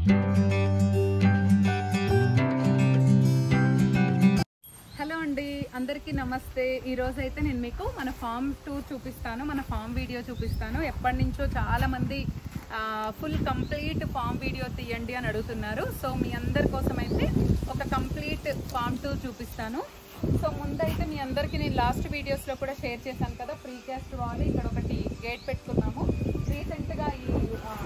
Hello అండి, అందరికీ నమస్తే. ఈరోజు అయితే నేను మీకు మన ఫామ్ టూర్ చూపిస్తాను, మన ఫామ్ వీడియో చూపిస్తాను. ఎప్పటి నుంచో చాలామంది ఫుల్ కంప్లీట్ ఫామ్ వీడియో తీయండి అని అడుగుతున్నారు. సో మీ అందరి కోసం అయితే ఒక కంప్లీట్ ఫామ్ టూర్ చూపిస్తాను. సో ముందైతే మీ అందరికీ నేను లాస్ట్ వీడియోస్లో కూడా షేర్ చేశాను కదా, ప్రీకాస్ట్ వాల్ ఇక్కడ ఒకటి గేట్ పెట్టుకున్నాము. రీసెంట్గా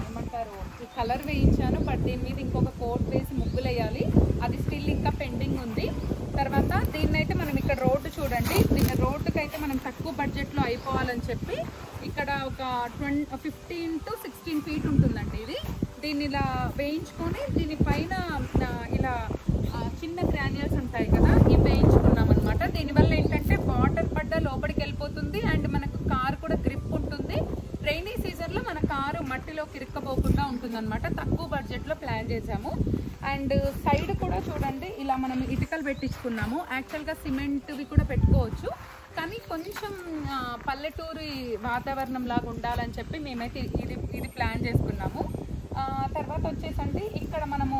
ఏమంటారు ఈ కలర్ వేయించాను, బట్ దీని మీద ఇంకొక కోట్ వేసి ముగ్గులు వేయాలి. అది స్టిల్ ఇంకా పెండింగ్ ఉంది. తర్వాత దీన్నైతే మనం ఇక్కడ రోడ్డు చూడండి, రోడ్డుకి అయితే మనం తక్కువ బడ్జెట్లో అయిపోవాలని చెప్పి ఇక్కడ ఒక 15 to 16 feet ఉంటుందండి ఇది. దీన్ని ఇలా వేయించుకొని దీనిపైన ఇలా చిన్న గ్రాన్యూల్స్ ఉంటాయి కదా, ఇవి వేయించుకున్నాం అనమాట. దీనివల్ల ఏంటంటే వాటర్ పడ్డ లోపలికి వెళ్ళిపోతుంది అండ్ మనకు కారు కూడా గ్రిప్ ఉంటుంది. రైనీ సీజన్లో మన కారు మట్టిలోకి ఇరుక్కపోకుండా ఉంటుంది అనమాట. తక్కువ బడ్జెట్లో ప్లాన్ చేసాము. అండ్ సైడ్ కూడా చూడండి, ఇలా మనం ఇటుకలు పెట్టించుకున్నాము. యాక్చువల్గా సిమెంట్వి కూడా పెట్టుకోవచ్చు, కానీ కొంచెం పల్లెటూరి వాతావరణం లాగా ఉండాలని చెప్పి మేమైతే ఇది ప్లాన్ చేసుకున్నాము. తర్వాత వచ్చేసండి ఇక్కడ మనము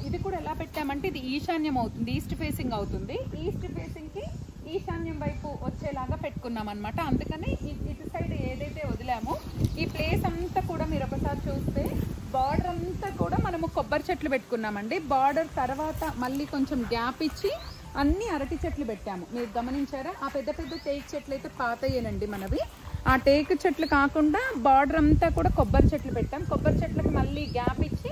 ఇది కూడా ఎలా పెట్టామంటే ఇది ఈశాన్యం అవుతుంది, ఈస్ట్ ఫేసింగ్ అవుతుంది. ఈస్ట్ ఫేసింగ్కి ఈశాన్యం వైపు వచ్చేలాగా పెట్టుకున్నాం అనమాట. అందుకని ఇటు సైడ్ ఏదైతే వదిలామో ఈ ప్లేస్ అంతా కూడా మీరు ఒకసారి చూస్తే బార్డర్ అంతా కూడా మనము కొబ్బరి చెట్లు పెట్టుకున్నామండి. బార్డర్ తర్వాత మళ్ళీ కొంచెం గ్యాప్ ఇచ్చి అన్ని అరటి చెట్లు పెట్టాము. మీరు గమనించారా? ఆ పెద్ద పెద్ద టేకు చెట్లు అయితే పాతయ్యేనండి మనవి. ఆ టేకు చెట్లు కాకుండా బార్డర్ అంతా కూడా కొబ్బరి చెట్లు పెట్టాము. కొబ్బరి చెట్లకు మళ్ళీ గ్యాప్ ఇచ్చి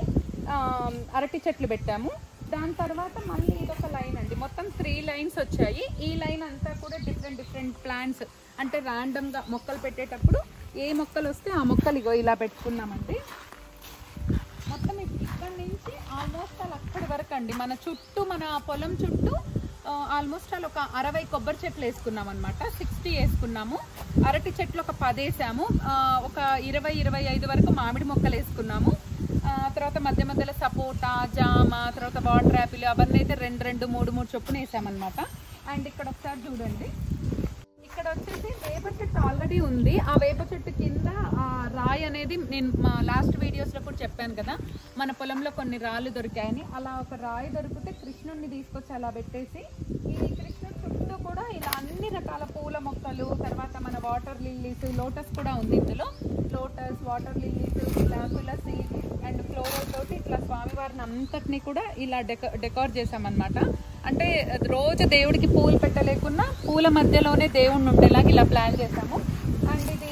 అరటి చెట్లు పెట్టాము. దాని తర్వాత మళ్ళీ ఇదొక లైన్ అండి, మొత్తం 3 లైన్స్ వచ్చాయి. ఈ లైన్ అంతా కూడా డిఫరెంట్ ప్లాంట్స్, అంటే ర్యాండమ్గా మొక్కలు పెట్టేటప్పుడు ఏ మొక్కలు వస్తే ఆ మొక్కలు ఇగో ఇలా పెట్టుకున్నామండి. మొత్తం ఇక్కడ నుంచి ఆల్మోస్ట్ అలా అక్కడి వరకు అండి మన చుట్టూ, మన పొలం చుట్టూ ఆల్మోస్ట్ అలా ఒక 60 కొబ్బరి చెట్లు వేసుకున్నాం అనమాట. 60 వేసుకున్నాము. అరటి చెట్లు ఒక 10 వేసాము. ఒక 20-25 వరకు మామిడి మొక్కలు వేసుకున్నాము. తర్వాత మధ్య మధ్యలో సపోటా, జామ, తర్వాత వాటర్ యాపిల్ అవన్నీ అయితే 2-3 చొప్పున వేసామన్నమాట. అండ్ ఇక్కడ ఒకసారి చూడండి, ఇక్కడ వచ్చేసి వేప చెట్టు ఆల్రెడీ ఉంది. ఆ వేప చెట్టు కింద రాయి అనేది నేను మా లాస్ట్ వీడియోస్లో కూడా చెప్పాను కదా, మన పొలంలో కొన్ని రాళ్ళు దొరికాయని. అలా ఒక రాయి దొరికితే కృష్ణుడిని తీసుకొచ్చి అలా పెట్టేసి ఈ కృష్ణుడి చుట్టూ కూడా ఇలా అన్ని రకాల పూల మొక్కలు, తర్వాత మన వాటర్ లిల్లీస్, లోటస్ కూడా ఉంది ఇందులో. లోటస్, వాటర్ లిల్లీస్, ఇలా తులసి అండ్ ఫ్లోరల్ తోటి ఇట్లా స్వామివారిని అంతటినీ కూడా ఇలా డెకోర్ చేసామన్నమాట. అంటే రోజు దేవుడికి పూలు పెట్టలేకున్నా పూల మధ్యలోనే దేవుడిని ఉండేలాగా ఇలా ప్లాన్ చేసాము. అండ్ ఇది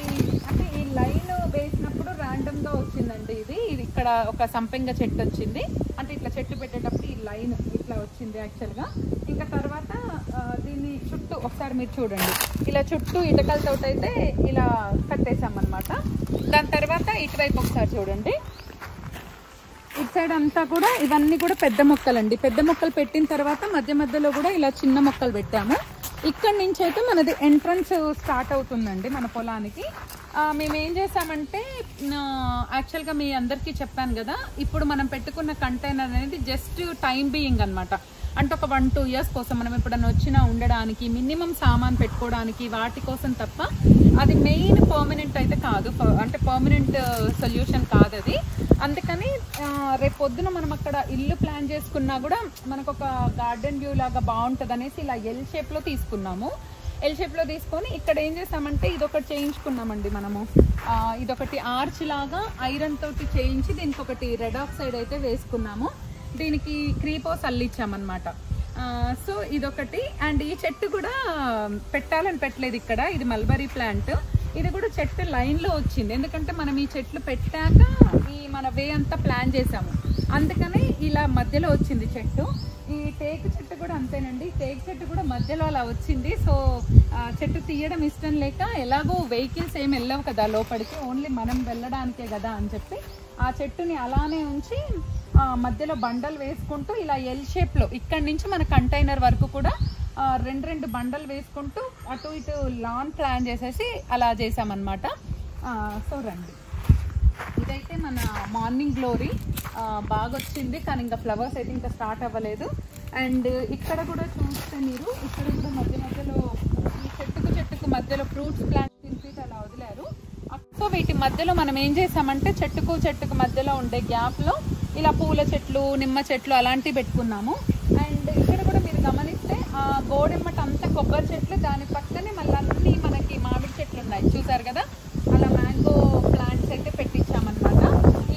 అంటే ఈ లైన్ వేసినప్పుడు ర్యాండమ్గా వచ్చిందండి. ఇది ఇక్కడ ఒక సంపెంగ చెట్టు వచ్చింది, అంటే ఇట్లా చెట్టు పెట్టేటప్పుడు ఈ లైన్ ఇట్లా వచ్చింది యాక్చువల్గా. ఇంకా తర్వాత దీన్ని చుట్టూ ఒకసారి మీరు చూడండి, ఇలా చుట్టూ ఇటుకలతో అయితే ఇలా కట్టేసామన్నమాట. దాని తర్వాత ఇటువైపు ఒకసారి చూడండి, ఇటు సైడ్ అంతా కూడా ఇవన్నీ కూడా పెద్ద మొక్కలండి. పెద్ద మొక్కలు పెట్టిన తర్వాత మధ్య మధ్యలో కూడా ఇలా చిన్న మొక్కలు పెట్టాము. ఇక్కడ నుంచి అయితే మనది ఎంట్రన్స్ స్టార్ట్ అవుతుందండి మన పొలానికి. మేము ఏం చేసామంటే యాక్చువల్గా మీ అందరికీ చెప్పాను కదా, ఇప్పుడు మనం పెట్టుకున్న కంటైనర్ అనేది జస్ట్ టైం బీయింగ్ అనమాట. అంటే ఒక 1-2 years కోసం మనం ఎప్పుడన్నా వచ్చినా ఉండడానికి, మినిమం సామాన్ పెట్టుకోవడానికి, వాటి కోసం తప్ప అది మెయిన్ పర్మనెంట్ అయితే కాదు, అంటే పర్మనెంట్ సొల్యూషన్ కాదు అది. అందుకని రేపు పొద్దున మనం అక్కడ ఇల్లు ప్లాన్ చేసుకున్నా కూడా మనకు ఒక గార్డెన్ వ్యూ లాగా బాగుంటుంది అనేసి ఇలా ఎల్ షేప్లో తీసుకున్నాము. ఎల్ షేప్లో తీసుకొని ఇక్కడ ఏం చేసామంటే ఇదొకటి చేయించుకున్నామండి మనము. ఇదొకటి ఆర్చ్ లాగా ఐరన్ తోటి చేయించి దీనికి ఒకటి రెడ్ ఆక్సైడ్ అయితే వేసుకున్నాము. దీనికి క్రీపోస్ అల్లిచ్చామన్నమాట. సో ఇదొకటి. అండ్ ఈ చెట్టు కూడా పెట్టాలని పెట్టలేదు ఇక్కడ, ఇది మల్బరీ ప్లాంట్. ఇది కూడా చెట్టు లైన్లో వచ్చింది, ఎందుకంటే మనం ఈ చెట్లు పెట్టాక ఈ మన వే అంతా ప్లాన్ చేసాము, అందుకని ఇలా మధ్యలో వచ్చింది చెట్టు. ఈ టేకు చెట్టు కూడా అంతేనండి, టేకు చెట్టు కూడా మధ్యలో అలా వచ్చింది. సో చెట్టు తీయడం ఇష్టం లేక, ఎలాగో వెహికల్స్ ఏమి వెళ్ళవు కదా లోపలికి, ఓన్లీ మనం వెళ్ళడానికే కదా అని చెప్పి ఆ చెట్టుని అలానే ఉంచి మధ్యలో బండలు వేసుకుంటూ ఇలా ఎల్ షేప్లో ఇక్కడి నుంచి మన కంటైనర్ వరకు కూడా 2 బండలు వేసుకుంటూ అటు ఇటు లాన్ ప్లాన్ చేసేసి అలా చేసామన్నమాట. సో రండి, ఇదైతే మన మార్నింగ్ గ్లోరీ బాగా వచ్చింది, కానీ ఇంకా ఫ్లవర్స్ అయితే ఇంకా స్టార్ట్ అవ్వలేదు. అండ్ ఇక్కడ కూడా చూస్తే మీరు, ఇక్కడ కూడా మధ్య మధ్యలో ఈ చెట్టుకు మధ్యలో ఫ్రూట్స్ ప్లాంట్స్ 10 feet అలా వదిలారు. సో వీటి మధ్యలో మనం ఏం చేసామంటే చెట్టుకు మధ్యలో ఉండే గ్యాప్లో ఇలా పూల చెట్లు, నిమ్మ చెట్లు అలాంటివి పెట్టుకున్నాము. అండ్ ఇక్కడ కూడా మీరు గమనిస్తే ఆ గోడెమ్మట అంతా కొబ్బరి చెట్లు, దాని పక్కనే మళ్ళీ అన్నీ మనకి మామిడి చెట్లు ఉన్నాయి చూసారు కదా. అలా మ్యాంగో ప్లాంట్స్ అయితే పెట్టించామన్నమాట.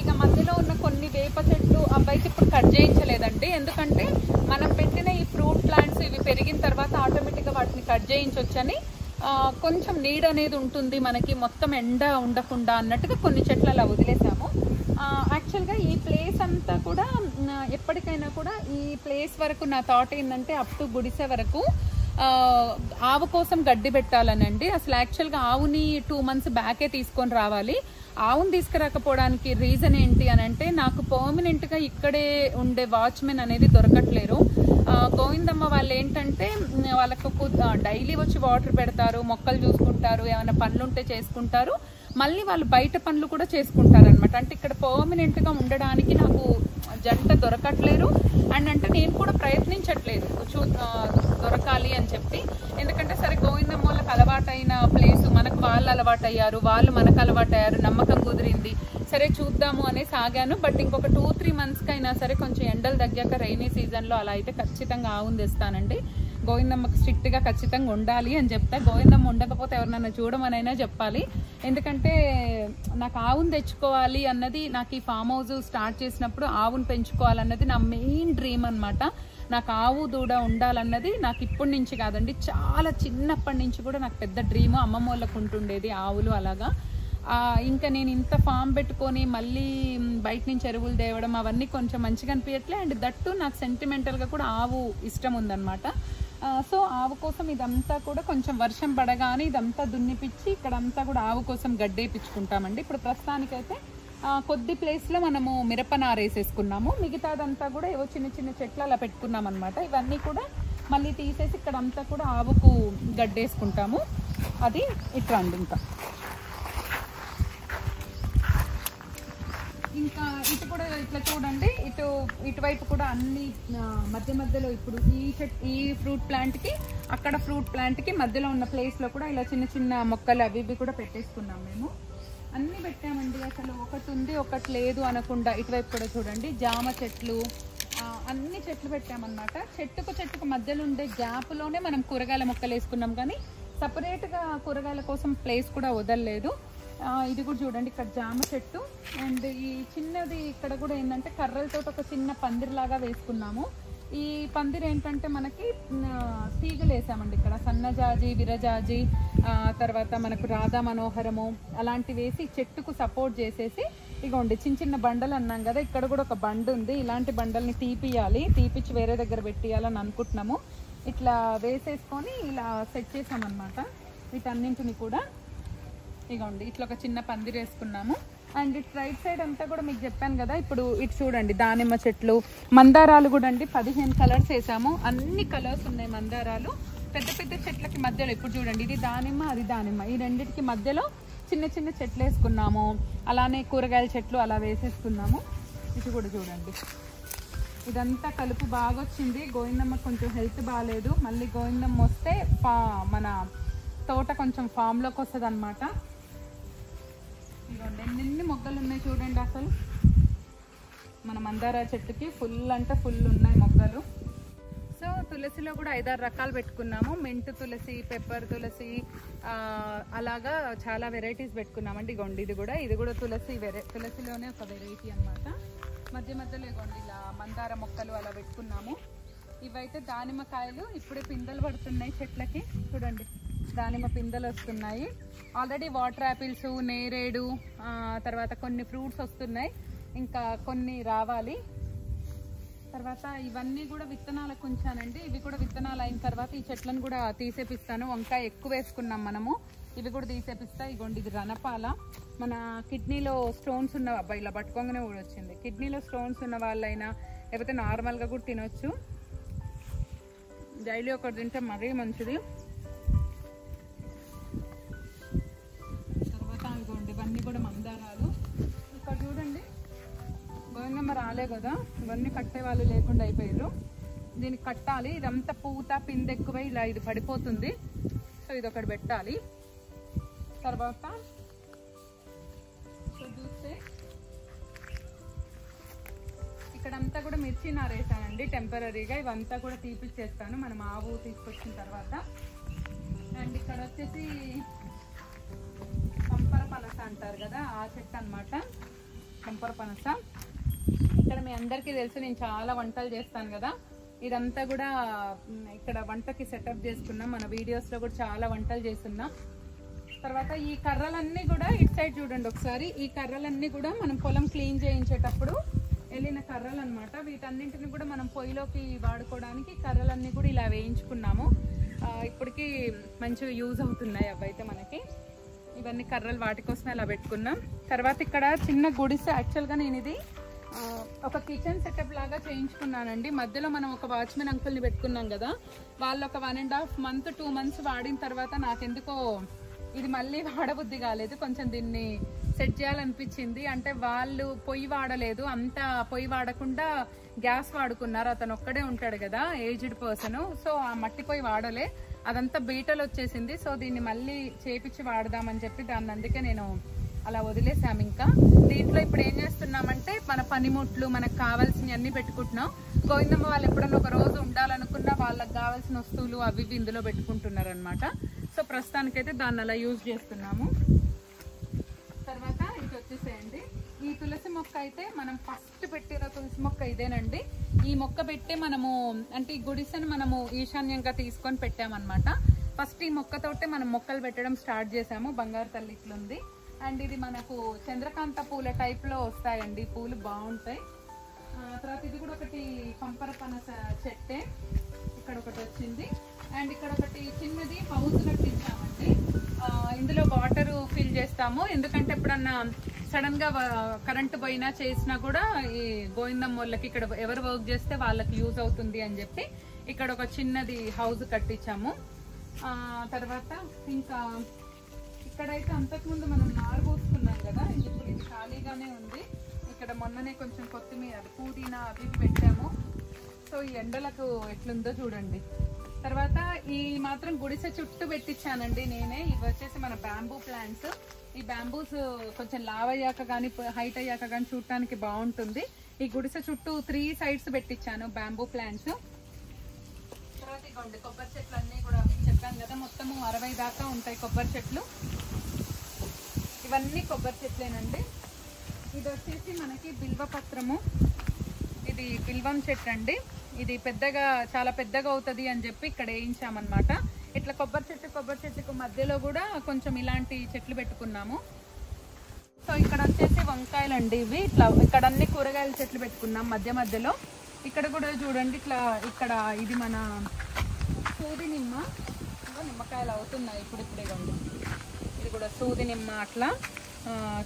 ఇక మధ్యలో ఉన్న కొన్ని వేప చెట్లు అవైతే ఇప్పుడు కట్ చేయించలేదండి, ఎందుకంటే మనం పెట్టిన ఈ ఫ్రూట్ ప్లాంట్స్ ఇవి పెరిగిన తర్వాత ఆటోమేటిక్గా వాటిని కట్ చేయించవచ్చని కొంచెం నీడ్ అనేది ఉంటుంది మనకి, మొత్తం ఎండ ఉండకుండా అన్నట్టుగా కొన్ని చెట్లు అలా వదిలేసాము. యాక్చువల్గా ఈ ప్లేస్ అంతా కూడా ఎప్పటికైనా కూడా ఈ ప్లేస్ వరకు నా థాట్ ఏంటంటే అప్ టు గుడిసె వరకు ఆవు కోసం గడ్డి పెట్టాలనండి. అసలు యాక్చువల్గా ఆవుని 2 months బ్యాకే తీసుకొని రావాలి. ఆవుని తీసుకురాకపోవడానికి రీజన్ ఏంటి అని అంటే, నాకు పర్మనెంట్గా ఇక్కడే ఉండే వాచ్మెన్ అనేది దొరకట్లేరు. గోవిందమ్మ వాళ్ళు ఏంటంటే వాళ్ళకు డైలీ వచ్చి వాటర్ పెడతారు, మొక్కలు చూసుకుంటారు, ఏమైనా పనులు ఉంటే చేసుకుంటారు, మళ్ళీ వాళ్ళు బయట పనులు కూడా చేసుకుంటారు అనమాట. అంటే ఇక్కడ పర్మనెంట్గా ఉండడానికి నాకు జంట దొరకట్లేరు. అండ్ అంటే నేను కూడా ప్రయత్నించట్లేదు దొరకాలి అని చెప్పి, ఎందుకంటే సరే గోవిందమ్మ వాళ్ళకి అలవాటైన ప్లేసు, మనకు వాళ్ళు అలవాటయ్యారు, వాళ్ళు మనకు అలవాటయ్యారు, నమ్మకం కుదిరింది, సరే చూద్దాము అనే సాగాను. బట్ ఇంకొక 2-3 months కైనా సరే కొంచెం ఎండలు తగ్గాక రైనీ సీజన్లో అలా అయితే ఖచ్చితంగా ఆవును తెస్తానండి. గోవిందమ్మకి స్ట్రిక్ట్గా ఖచ్చితంగా ఉండాలి అని చెప్తా. గోవిందమ్మ ఉండకపోతే ఎవరినైనా చూడమనైనా చెప్పాలి, ఎందుకంటే నాకు ఆవును తెచ్చుకోవాలి అన్నది, నాకు ఈ ఫామ్ హౌస్ స్టార్ట్ చేసినప్పుడు ఆవును పెంచుకోవాలన్నది నా మెయిన్ డ్రీమ్ అనమాట. నాకు ఆవు దూడ ఉండాలన్నది నాకు ఇప్పటి నుంచి కాదండి, చాలా చిన్నప్పటి నుంచి కూడా నాకు పెద్ద డ్రీము. అమ్మమ్మ వాళ్ళకు ఉంటుండేది ఆవులు అలాగా. ఇంకా నేను ఇంత ఫామ్ పెట్టుకొని మళ్ళీ బయట నుంచి ఎరువులు తేవడం అవన్నీ కొంచెం మంచిగా అనిపించట్లే. అండ్ దట్టు నాకు సెంటిమెంటల్గా కూడా ఆవు ఇష్టం ఉందన్నమాట. సో ఆవు కోసం ఇదంతా కూడా కొంచెం వర్షం పడగానే ఇదంతా దున్నిపిచ్చి ఇక్కడంతా కూడా ఆవు కోసం గడ్డేపించుకుంటామండి. ఇప్పుడు ప్రస్తుతానికైతే కొద్ది ప్లేస్లో మనము మిరపనార వేసేసుకున్నాము, మిగతాదంతా కూడా ఏవో చిన్న చిన్న చెట్లు అలా పెట్టుకున్నాం అనమాట. ఇవన్నీ కూడా మళ్ళీ తీసేసి ఇక్కడంతా కూడా ఆవుకు గడ్డేసుకుంటాము. అది ఇట్లా అండి. ఇంకా ఇటు కూడా ఇట్లా చూడండి, ఇటువైపు కూడా అన్ని మధ్యలో ఇప్పుడు ఈ ఫ్రూట్ ప్లాంట్కి అక్కడ ఫ్రూట్ ప్లాంట్కి మధ్యలో ఉన్న ప్లేస్లో కూడా ఇలా చిన్న చిన్న మొక్కలు అవి ఇవి కూడా పెట్టేసుకున్నాం. మేము అన్నీ పెట్టామండి, అసలు ఒకటి ఉంది ఒకటి లేదు అనకుండా. ఇటువైపు కూడా చూడండి జామ చెట్లు, అన్ని చెట్లు పెట్టామన్నమాట. చెట్టుకు మధ్యలో ఉండే గ్యాప్లోనే మనం కూరగాయల మొక్కలు వేసుకున్నాం, కానీ సపరేట్గా కూరగాయల కోసం ప్లేస్ కూడా వదలలేదు. ఇది కూడా చూడండి, ఇక్కడ జామ చెట్టు. అండ్ ఈ చిన్నది ఇక్కడ కూడా ఏంటంటే కర్రలతో ఒక చిన్న పందిరిలాగా వేసుకున్నాము. ఈ పందిరి ఏంటంటే మనకి తీగలు వేసామండి, ఇక్కడ సన్నజాజి, విరజాజి, తర్వాత మనకు రాధా మనోహరము అలాంటివి వేసి చెట్టుకు సపోర్ట్ చేసేసి, ఇగోండి చిన్న చిన్న బండలు అన్నాం కదా, ఇక్కడ కూడా ఒక బండ ఉంది. ఇలాంటి బండల్ని తీపిచ్చి వేరే దగ్గర పెట్టియాలని అనుకుంటున్నాము. ఇట్లా వేసేసుకొని ఇలా సెట్ చేసామన్నమాట వీటన్నింటిని కూడా. ఇగోండి ఇట్లా ఒక చిన్న పందిరి వేసుకున్నాము. అండ్ ఇటు రైట్ సైడ్ అంతా కూడా మీకు చెప్పాను కదా, ఇప్పుడు ఇటు చూడండి దానిమ్మ చెట్లు, మందారాలు కూడా అండి 15 కలర్స్ వేసాము. అన్ని కలర్స్ ఉన్నాయి మందారాలు. పెద్ద పెద్ద చెట్లకి మధ్యలో ఇప్పుడు చూడండి, ఇది దానిమ్మ అది దానిమ్మ, ఈ రెండింటికి మధ్యలో చిన్న చిన్న చెట్లు వేసుకున్నాము. అలానే కూరగాయల చెట్లు అలా వేసేసుకున్నాము. ఇటు కూడా చూడండి, ఇదంతా కలుపు బాగా వచ్చింది. గోవిందమ్మ కొంచెం హెల్త్ బాగాలేదు, మళ్ళీ గోవిందమ్మ వస్తే మన తోట కొంచెం ఫామ్లోకి వస్తుంది అనమాట. ఇదిగోండి ఎన్ని మొగ్గలు ఉన్నాయి చూడండి, అసలు మన మందార చెట్టుకి ఫుల్ అంటే ఫుల్ ఉన్నాయి మొగ్గలు. సో తులసిలో కూడా 5-6 రకాలు పెట్టుకున్నాము. మెంట్ తులసి, పెప్పర్ తులసి, అలాగా చాలా వెరైటీస్ పెట్టుకున్నామండి. ఇగోండి ఇది కూడా తులసిలోనే ఒక వెరైటీ అనమాట. మధ్యలో ఇగోండి ఇలా మందార మొక్కలు అలా పెట్టుకున్నాము. ఇవైతే దానిమ్మకాయలు ఇప్పుడే పిందెలు పడుతున్నాయి చెట్లకి, చూడండి దానిమ్మ పిందెలు వస్తున్నాయి. ఆల్రెడీ వాటర్ యాపిల్స్, నేరేడు, తర్వాత కొన్ని ఫ్రూట్స్ వస్తున్నాయి, ఇంకా కొన్ని రావాలి. తర్వాత ఇవన్నీ కూడా విత్తనాలకు ఉంచానండి. ఇవి కూడా విత్తనాలు అయిన తర్వాత ఈ చెట్లను కూడా తీసేపిస్తాను. వంకాయ ఎక్కువ వేసుకున్నాం మనము, ఇవి కూడా తీసేపిస్తా. ఇగోండి ఇది రణపాల, మన కిడ్నీలో స్టోన్స్ ఉన్న అబ్బాయి ఇలా పట్టుకోగానే కూడా వచ్చింది. కిడ్నీలో స్టోన్స్ ఉన్న వాళ్ళైనా లేకపోతే నార్మల్గా కూడా తినొచ్చు, డైలీ ఒకటి తింటే మరీ మంచిది. తర్వాత ఇగోండి ఇవన్నీ కూడా మందారాలు. ఇక్కడ చూడండి గోవిందమ్మ రాలే కదా, ఇవన్నీ కట్టే వాళ్ళు లేకుండా అయిపోయారు. దీనికి కట్టాలి, ఇదంతా పూత పిందె ఎక్కువై ఇలా ఇది పడిపోతుంది. సో ఇది ఒకటి పెట్టాలి. తర్వాత ఇక్కడంతా కూడా మిర్చి నారేసానండి టెంపరీగా. ఇవంతా కూడా తీపిచ్చేస్తాను మనం ఆవు తీసుకొచ్చిన తర్వాత. అండ్ ఇక్కడ వచ్చేసి కంపర పనస అంటారు కదా, ఆ చెట్టు అనమాట కంపర పనస. ఇక్కడ మీ అందరికీ తెలుసు నేను చాలా వంటలు చేస్తాను కదా, ఇదంతా కూడా ఇక్కడ వంటకి సెటప్ చేసుకున్నాం. మన వీడియోస్లో కూడా చాలా వంటలు చేస్తున్నాం. తర్వాత ఈ కర్రలన్నీ కూడా ఇటు సైడ్ చూడండి ఒకసారి. ఈ కర్రలన్నీ కూడా మనం పొలం క్లీన్ చేయించేటప్పుడు వెళ్ళిన కర్రలు అనమాట. వీటన్నింటిని కూడా మనం పొయ్యిలోకి వాడుకోవడానికి కర్రలన్నీ కూడా ఇలా వేయించుకున్నాము. ఇప్పటికి మంచిగా యూజ్ అవుతున్నాయి అవైతే మనకి. ఇవన్నీ కర్రలు వాటి కోసం అలా పెట్టుకున్నాం. తర్వాత ఇక్కడ చిన్న గుడిసె, యాక్చువల్గా నేను ఇది ఒక కిచెన్ సెటప్ లాగా చేయించుకున్నానండి. మధ్యలో మనం ఒక వాచ్మెన్ అంకుల్ని పెట్టుకున్నాం కదా, వాళ్ళు ఒక 1.5 month 2 months వాడిన తర్వాత నాకెందుకో ఇది మళ్ళీ వాడబుద్ధి కాలేదు. కొంచెం దీన్ని సెట్ చేయాలనిపించింది. అంటే వాళ్ళు పొయ్యి వాడలేదు, అంతా పొయ్యి వాడకుండా గ్యాస్ వాడుకున్నారు. అతను ఒక్కడే ఉంటాడు కదా, ఏజ్డ్ పర్సన్. సో ఆ మట్టి పొయ్యి వాడలే, అదంతా బీటలు వచ్చేసింది. సో దీన్ని మళ్ళీ చేపించి వాడదామని చెప్పి దాన్ని అందుకే నేను అలా వదిలేసాము. ఇంకా దీంట్లో ఇప్పుడు ఏం చేస్తున్నామంటే మన పనిముట్లు, మనకు కావాల్సినవి అన్ని పెట్టుకుంటున్నాం. గోవిందమ్మ వాళ్ళు ఎప్పుడన్నా ఒక రోజు ఉండాలనుకున్నా వాళ్ళకి కావాల్సిన వస్తువులు అవి ఇందులో పెట్టుకుంటున్నారు అనమాట. సో ప్రస్తుతానికైతే దాన్ని అలా యూజ్ చేస్తున్నాము. తర్వాత ఇది వచ్చేసేయండి, ఈ తులసి మొక్క అయితే మనం ఫస్ట్ పెట్టిన తులసి మొక్క ఇదేనండి. ఈ మొక్క పెట్టి మనము అంటే ఈ గుడిసెను మనము ఈశాన్యంగా తీసుకొని పెట్టామన్నమాట. ఫస్ట్ ఈ మొక్కతోటే మనం మొక్కలు పెట్టడం స్టార్ట్ చేసాము. బంగారు తల్లి ఇట్లుంది. అండ్ ఇది మనకు చంద్రకాంత పూల టైప్లో వస్తాయండి, పూలు బాగుంటాయి. తర్వాత ఇది కూడా ఒకటి పంపర పనస చెట్టే, ఇక్కడ ఒకటి వచ్చింది. అండ్ ఇక్కడ ఒకటి చిన్నది హౌస్ కట్టించామండి. ఇందులో వాటర్ ఫిల్ చేస్తాము, ఎందుకంటే ఎప్పుడన్నా సడన్ గా కరెంటు పోయినా చేసినా కూడా ఈ గోవిందమ్మ వాళ్ళకి ఇక్కడ ఎవరు వర్క్ చేస్తే వాళ్ళకి యూజ్ అవుతుంది అని చెప్పి ఇక్కడ ఒక చిన్నది హౌస్ కట్టించాము. తర్వాత ఇంకా ఇక్కడైతే అంతకుముందు మనం నారు పోసుకున్నాం కదా, ఇప్పుడు ఇది ఖాళీగానే ఉంది. ఇక్కడ మొన్ననే కొంచెం కొత్తిమీర, పుదీనా అవి పెట్టాము. సో ఈ ఎండలకు ఎట్లుందో చూడండి. తర్వాత ఈ మాత్రం గుడిసె చుట్టూ పెట్టించానండి నేనే. ఇవి వచ్చేసి మన బ్యాంబూ ప్లాంట్స్. ఈ బ్యాంబూస్ కొంచెం లావ్ అయ్యాక కానీ హైట్ అయ్యాక కానీ చూడటానికి బాగుంటుంది. ఈ గుడిసె చుట్టూ 3 sides పెట్టించాను బ్యాంబూ ప్లాంట్స్. తర్వాత ఇవ్వండి కొబ్బరి చెట్లు అన్నీ కూడా చెప్పాను కదా, మొత్తము 60 దాకా ఉంటాయి కొబ్బరి చెట్లు. ఇవన్నీ కొబ్బరి చెట్లేనండి. ఇది వచ్చేసి మనకి బిల్వపత్రము. ఇది బిల్వం చెట్టు అండి. ఇది పెద్దగా చాలా పెద్దగా అవుతుంది అని చెప్పి ఇక్కడ వేయించామన్నమాట. ఇట్లా కొబ్బరి చెట్టుకు మధ్యలో కూడా కొంచెం ఇలాంటి చెట్లు పెట్టుకున్నాము. సో ఇక్కడ వచ్చేసి వంకాయలు అండి ఇవి. ఇట్లా ఇక్కడ అన్ని కూరగాయల చెట్లు పెట్టుకున్నాం మధ్యలో. ఇక్కడ కూడా చూడండి ఇట్లా ఇక్కడ ఇది మన సూది నిమ్మ, నిమ్మకాయలు అవుతున్నాయి ఇప్పుడిప్పుడే కండి. ఇది కూడా సూది నిమ్మ. అట్లా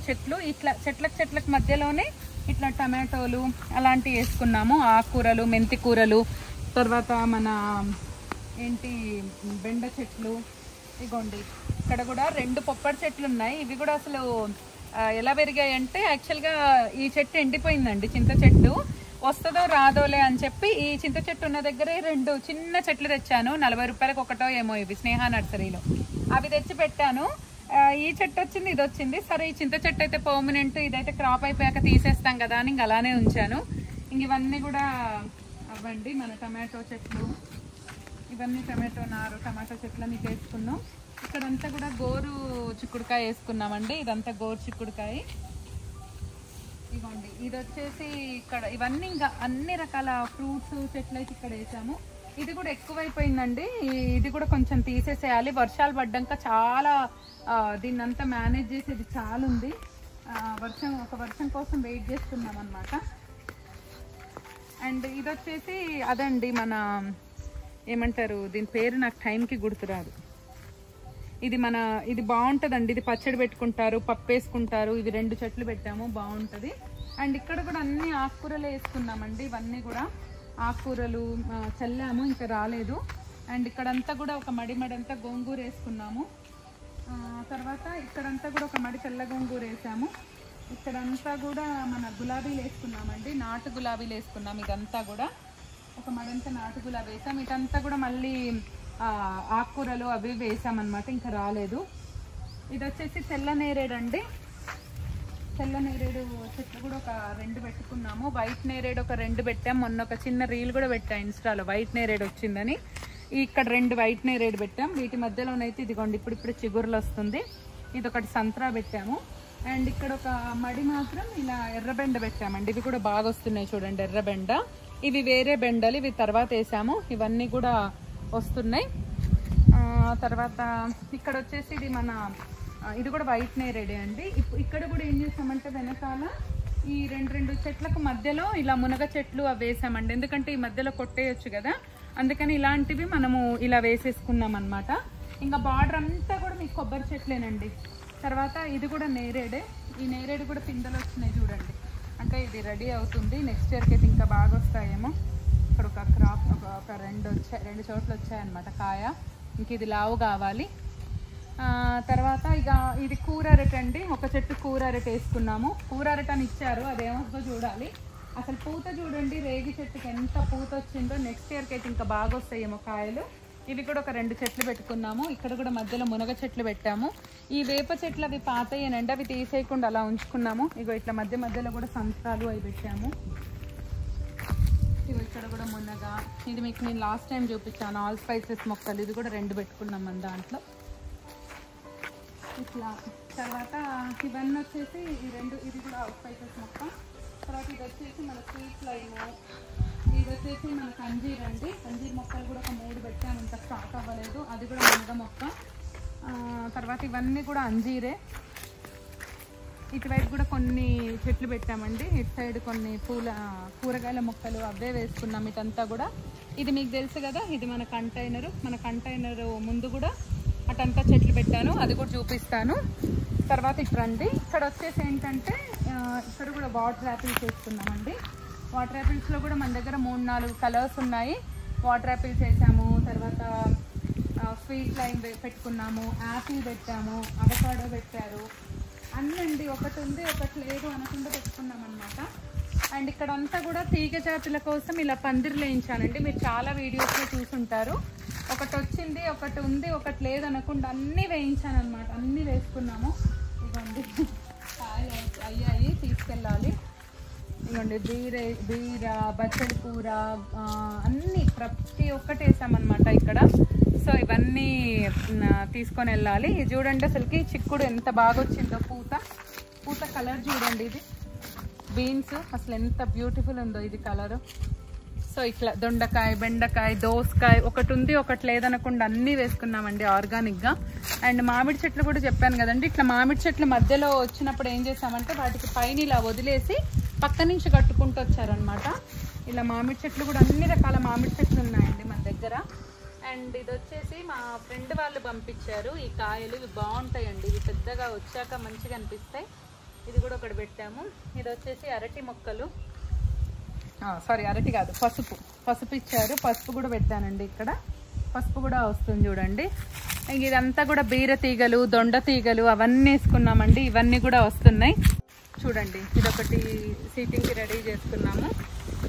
చెట్లు, ఇట్లా చెట్లకు మధ్యలోనే ఇట్లా టమాటోలు అలాంటివి వేసుకున్నాము. ఆకుకూరలు, మెంతి కూరలు, తర్వాత మన ఏంటి బెండ చెట్లు. ఇగోండి ఇక్కడ కూడా 2 పొప్పడి చెట్లు ఉన్నాయి. ఇవి కూడా అసలు ఎలా పెరిగాయంటే యాక్చువల్గా ఈ చెట్టు ఎండిపోయిందండి, చింత చెట్టు. వస్తుందో రాదోలే అని చెప్పి ఈ చింత చెట్టు ఉన్న దగ్గరే 2 చిన్న చెట్లు తెచ్చాను. 40 రూపాయలకు ఒకటో ఏమో ఇవి స్నేహ నర్సరీలో. అవి తెచ్చి పెట్టాను. ఈ చెట్టు వచ్చింది, ఇది వచ్చింది. సరే ఈ చింత చెట్టు అయితే పర్మనెంట్, ఇదైతే క్రాప్ అయిపోయాక తీసేస్తాం కదా అని ఇంక అలానే ఉంచాను. ఇంక ఇవన్నీ కూడా అవ్వండి మన టమాటో చెట్లు. ఇవన్నీ టమాటో నారు, టమాటో చెట్లని వేసుకున్నాం. ఇక్కడంతా కూడా గోరు చిక్కుడుకాయ వేసుకున్నామండి. ఇదంతా గోరు చిక్కుడుకాయ. ఇవ్వండి ఇది వచ్చేసి ఇక్కడ ఇవన్నీ ఇంకా అన్ని రకాల ఫ్రూట్స్ చెట్లు అయితే ఇక్కడ వేసాము. ఇది కూడా ఎక్కువైపోయిందండి, ఇది కూడా కొంచెం తీసేసేయాలి. వర్షాలు పడ్డాక చాలా దీన్నంతా మేనేజ్ చేసేది చాలా ఉంది. ఒక వర్షం కోసం వెయిట్ చేస్తున్నాం అన్నమాట. అండ్ ఇది వచ్చేసి అదండి మన ఏమంటారు దీని పేరు, నాకు టైంకి గుర్తురాదు. ఇది బాగుంటుందండి. ఇది పచ్చడి పెట్టుకుంటారు, పప్పు వేసుకుంటారు. ఇవి 2 చెట్లు పెట్టాము, బాగుంటుంది. అండ్ ఇక్కడ కూడా అన్ని ఆకుకూరలు వేసుకున్నామండి. ఇవన్నీ కూడా ఆకుకూరలు చల్లాము, ఇంకా రాలేదు. అండ్ ఇక్కడంతా కూడా ఒక మడంతా గోంగూర వేసుకున్నాము. తర్వాత ఇక్కడంతా కూడా ఒక మడి తెల్ల గోంగూర వేసాము. ఇక్కడంతా కూడా మన గులాబీలు వేసుకున్నామండి, నాటు గులాబీలు వేసుకున్నాం. ఇదంతా కూడా ఒక మడంతా నాటు గులాబీ వేసాం. ఇదంతా కూడా మళ్ళీ ఆకుకూరలు అవి వేసామన్నమాట, ఇంకా రాలేదు. ఇది వచ్చేసి తెల్ల నేరేడండి. తెల్ల నేరేడు చెట్లు కూడా ఒక 2 పెట్టుకున్నాము. వైట్ నేరేడు ఒక 2 పెట్టాం. మొన్న ఒక చిన్న రీల్ కూడా పెట్టా ఇన్స్టాలో, వైట్ నేరేడు వచ్చిందని. ఇక్కడ 2 వైట్ నేరేడు పెట్టాం. వీటి మధ్యలోనైతే ఇదిగోండి ఇప్పుడు చిగురులు వస్తుంది. ఇది ఒకటి సంత్రా పెట్టాము. అండ్ ఇక్కడ ఒక మడి మాత్రం ఇలా ఎర్రబెండ పెట్టామండి. ఇవి కూడా బాగా వస్తున్నాయి చూడండి, ఎర్రబెండ. ఇవి వేరే బెండలు, ఇవి తర్వాత వేసాము. ఇవన్నీ కూడా వస్తున్నాయి. తర్వాత ఇక్కడ వచ్చేసి ఇది కూడా వైట్ నేరేడే అండి. ఇక్కడ కూడా ఏం చేసామంటే వెనకాల ఈ 2 చెట్లకు మధ్యలో ఇలా మునగ చెట్లు అవి వేసామండి. ఎందుకంటే ఈ మధ్యలో కొట్టేయచ్చు కదా, అందుకని ఇలాంటివి మనము ఇలా వేసేసుకున్నాం అనమాట. ఇంకా బార్డర్ అంతా కూడా మీకు కొబ్బరి చెట్లేనండి. తర్వాత ఇది కూడా నేరేడే. ఈ నేరేడు కూడా పిందెలు వచ్చినాయి చూడండి. అంటే ఇది రెడీ అవుతుంది. నెక్స్ట్ ఇయర్కి అయితే ఇంకా బాగా వస్తాయేమో. ఇక్కడ ఒక క్రాప్ ఒక 2 చోట్ల వచ్చాయన్నమాట కాయ. ఇంక ఇది లావు కావాలి. తర్వాత ఇక ఇది కూర అరటి అండి. ఒక చెట్టు కూర అరటి వేసుకున్నాము. కూర అరటి అని ఇచ్చారు, అదేమో చూడాలి. అసలు పూత చూడండి, రేగి చెట్టుకి ఎంత పూత వచ్చిందో. నెక్స్ట్ ఇయర్కి అయితే ఇంకా బాగా వస్తాయేమో కాయలు. ఇవి కూడా ఒక 2 చెట్లు పెట్టుకున్నాము. ఇక్కడ కూడా మధ్యలో మునగ చెట్లు పెట్టాము. ఈ వేప చెట్లు అవి పాతయ్యనండి, అవి తీసేయకుండా అలా ఉంచుకున్నాము. ఇగో ఇట్లా మధ్యలో కూడా సంత్రాలు అవి పెట్టాము. ఇవి ఇక్కడ కూడా మునగ. ఇది మీకు నేను లాస్ట్ టైం చూపించాను, ఆల్ స్పైసెస్ మొక్కలు. ఇది కూడా 2 పెట్టుకున్నాం మన దాంట్లో ఇట్లా. తర్వాత ఇవన్నీ వచ్చేసి ఇది కూడా ఆల్ స్పైసెస్ మొక్క. తర్వాత ఇది వచ్చేసి మన స్వీట్ లైము. ఇది వచ్చేసి మనకు అంజీర్ అండి. అంజీర్ మొక్కలు కూడా ఒక 3 పెట్టాము, ఇంకా స్టాక్ అవ్వలేదు. అది కూడా మునగ మొక్క. తర్వాత ఇవన్నీ కూడా అంజీరే. ఇటువైపు కూడా కొన్ని చెట్లు పెట్టామండి. ఇటు సైడ్ కొన్ని కూరగాయల మొక్కలు అవే వేసుకున్నాం. ఇటంతా కూడా ఇది మీకు తెలుసు కదా, ఇది మన కంటైనర్ ముందు కూడా అటంతా చెట్లు పెట్టాను, అది కూడా చూపిస్తాను. తర్వాత ఇక్కడ రండి. ఇక్కడ వచ్చేసి ఏంటంటే ఇక్కడ కూడా వాటర్ యాపిల్స్ వేసుకున్నామండి. వాటర్ యాపిల్స్లో కూడా మన దగ్గర 3-4 కలర్స్ ఉన్నాయి. వాటర్ యాపిల్స్ వేసాము. తర్వాత స్వీట్ లైమ్ పెట్టుకున్నాము, యాపిల్ పెట్టాము, అవకాడో పెట్టారు. అన్నండి ఒకటి ఉంది ఒకటి లేదు అనకుండా పెట్టుకున్నాం అనమాట. అండ్ ఇక్కడంతా కూడా తీగ జాతుల కోసం ఇలా పందిర్లు వేయించానండి. మీరు చాలా వీడియోస్లో చూసుంటారు. ఒకటి వచ్చింది, ఒకటి ఉంది, ఒకటి లేదు అనకుండా అన్నీ వేయించాను అనమాట. అన్నీ వేసుకున్నాము. ఇవ్వండి కాయలు అయ్యాయి, తీసుకెళ్ళాలి. ఇవ్వండి బీర, బచ్చలి కూర, అన్నీ ప్రతి ఒక్కటి వేసామన్నమాట ఇక్కడ. సో ఇవన్నీ తీసుకొని వెళ్ళాలి. ఇది చూడండి అసలుకి చిక్కుడు ఎంత బాగా వచ్చిందో, పూత కలర్ చూడండి. ఇది బీన్స్ అసలు ఎంత బ్యూటిఫుల్ ఉందో ఇది కలరు. సో ఇట్లా దొండకాయ, బెండకాయ, దోసకాయ, ఒకటి ఉంది ఒకటి లేదనకుండా అన్నీ వేసుకున్నామండి ఆర్గానిక్గా. అండ్ మామిడి చెట్లు కూడా చెప్పాను కదండి. ఇట్లా మామిడి చెట్లు మధ్యలో వచ్చినప్పుడు ఏం చేసామంటే వాటికి పైన ఇలా వదిలేసి పక్క నుంచి కట్టుకుంటూ వచ్చారనమాట. ఇలా మామిడి చెట్లు కూడా అన్ని రకాల మామిడి చెట్లు ఉన్నాయండి మన దగ్గర. అండ్ ఇది వచ్చేసి మా ఫ్రెండ్ వాళ్ళు పంపించారు ఈ కాయలు. ఇవి బాగుంటాయండి, ఇవి పెద్దగా వచ్చాక మంచిగా అనిపిస్తాయి. ఇది కూడా ఒకటి పెట్టాము. ఇది వచ్చేసి అరటి మొక్కలు, సారీ అరటి కాదు, పసుపు ఇచ్చారు. పసుపు కూడా పెట్టానండి. ఇక్కడ పసుపు కూడా వస్తుంది చూడండి. ఇదంతా కూడా బీర తీగలు, దొండ తీగలు అవన్నీ వేసుకున్నామండి. ఇవన్నీ కూడా వస్తున్నాయి చూడండి. ఇదొకటి సీటింగ్కి రెడీ చేసుకున్నాము.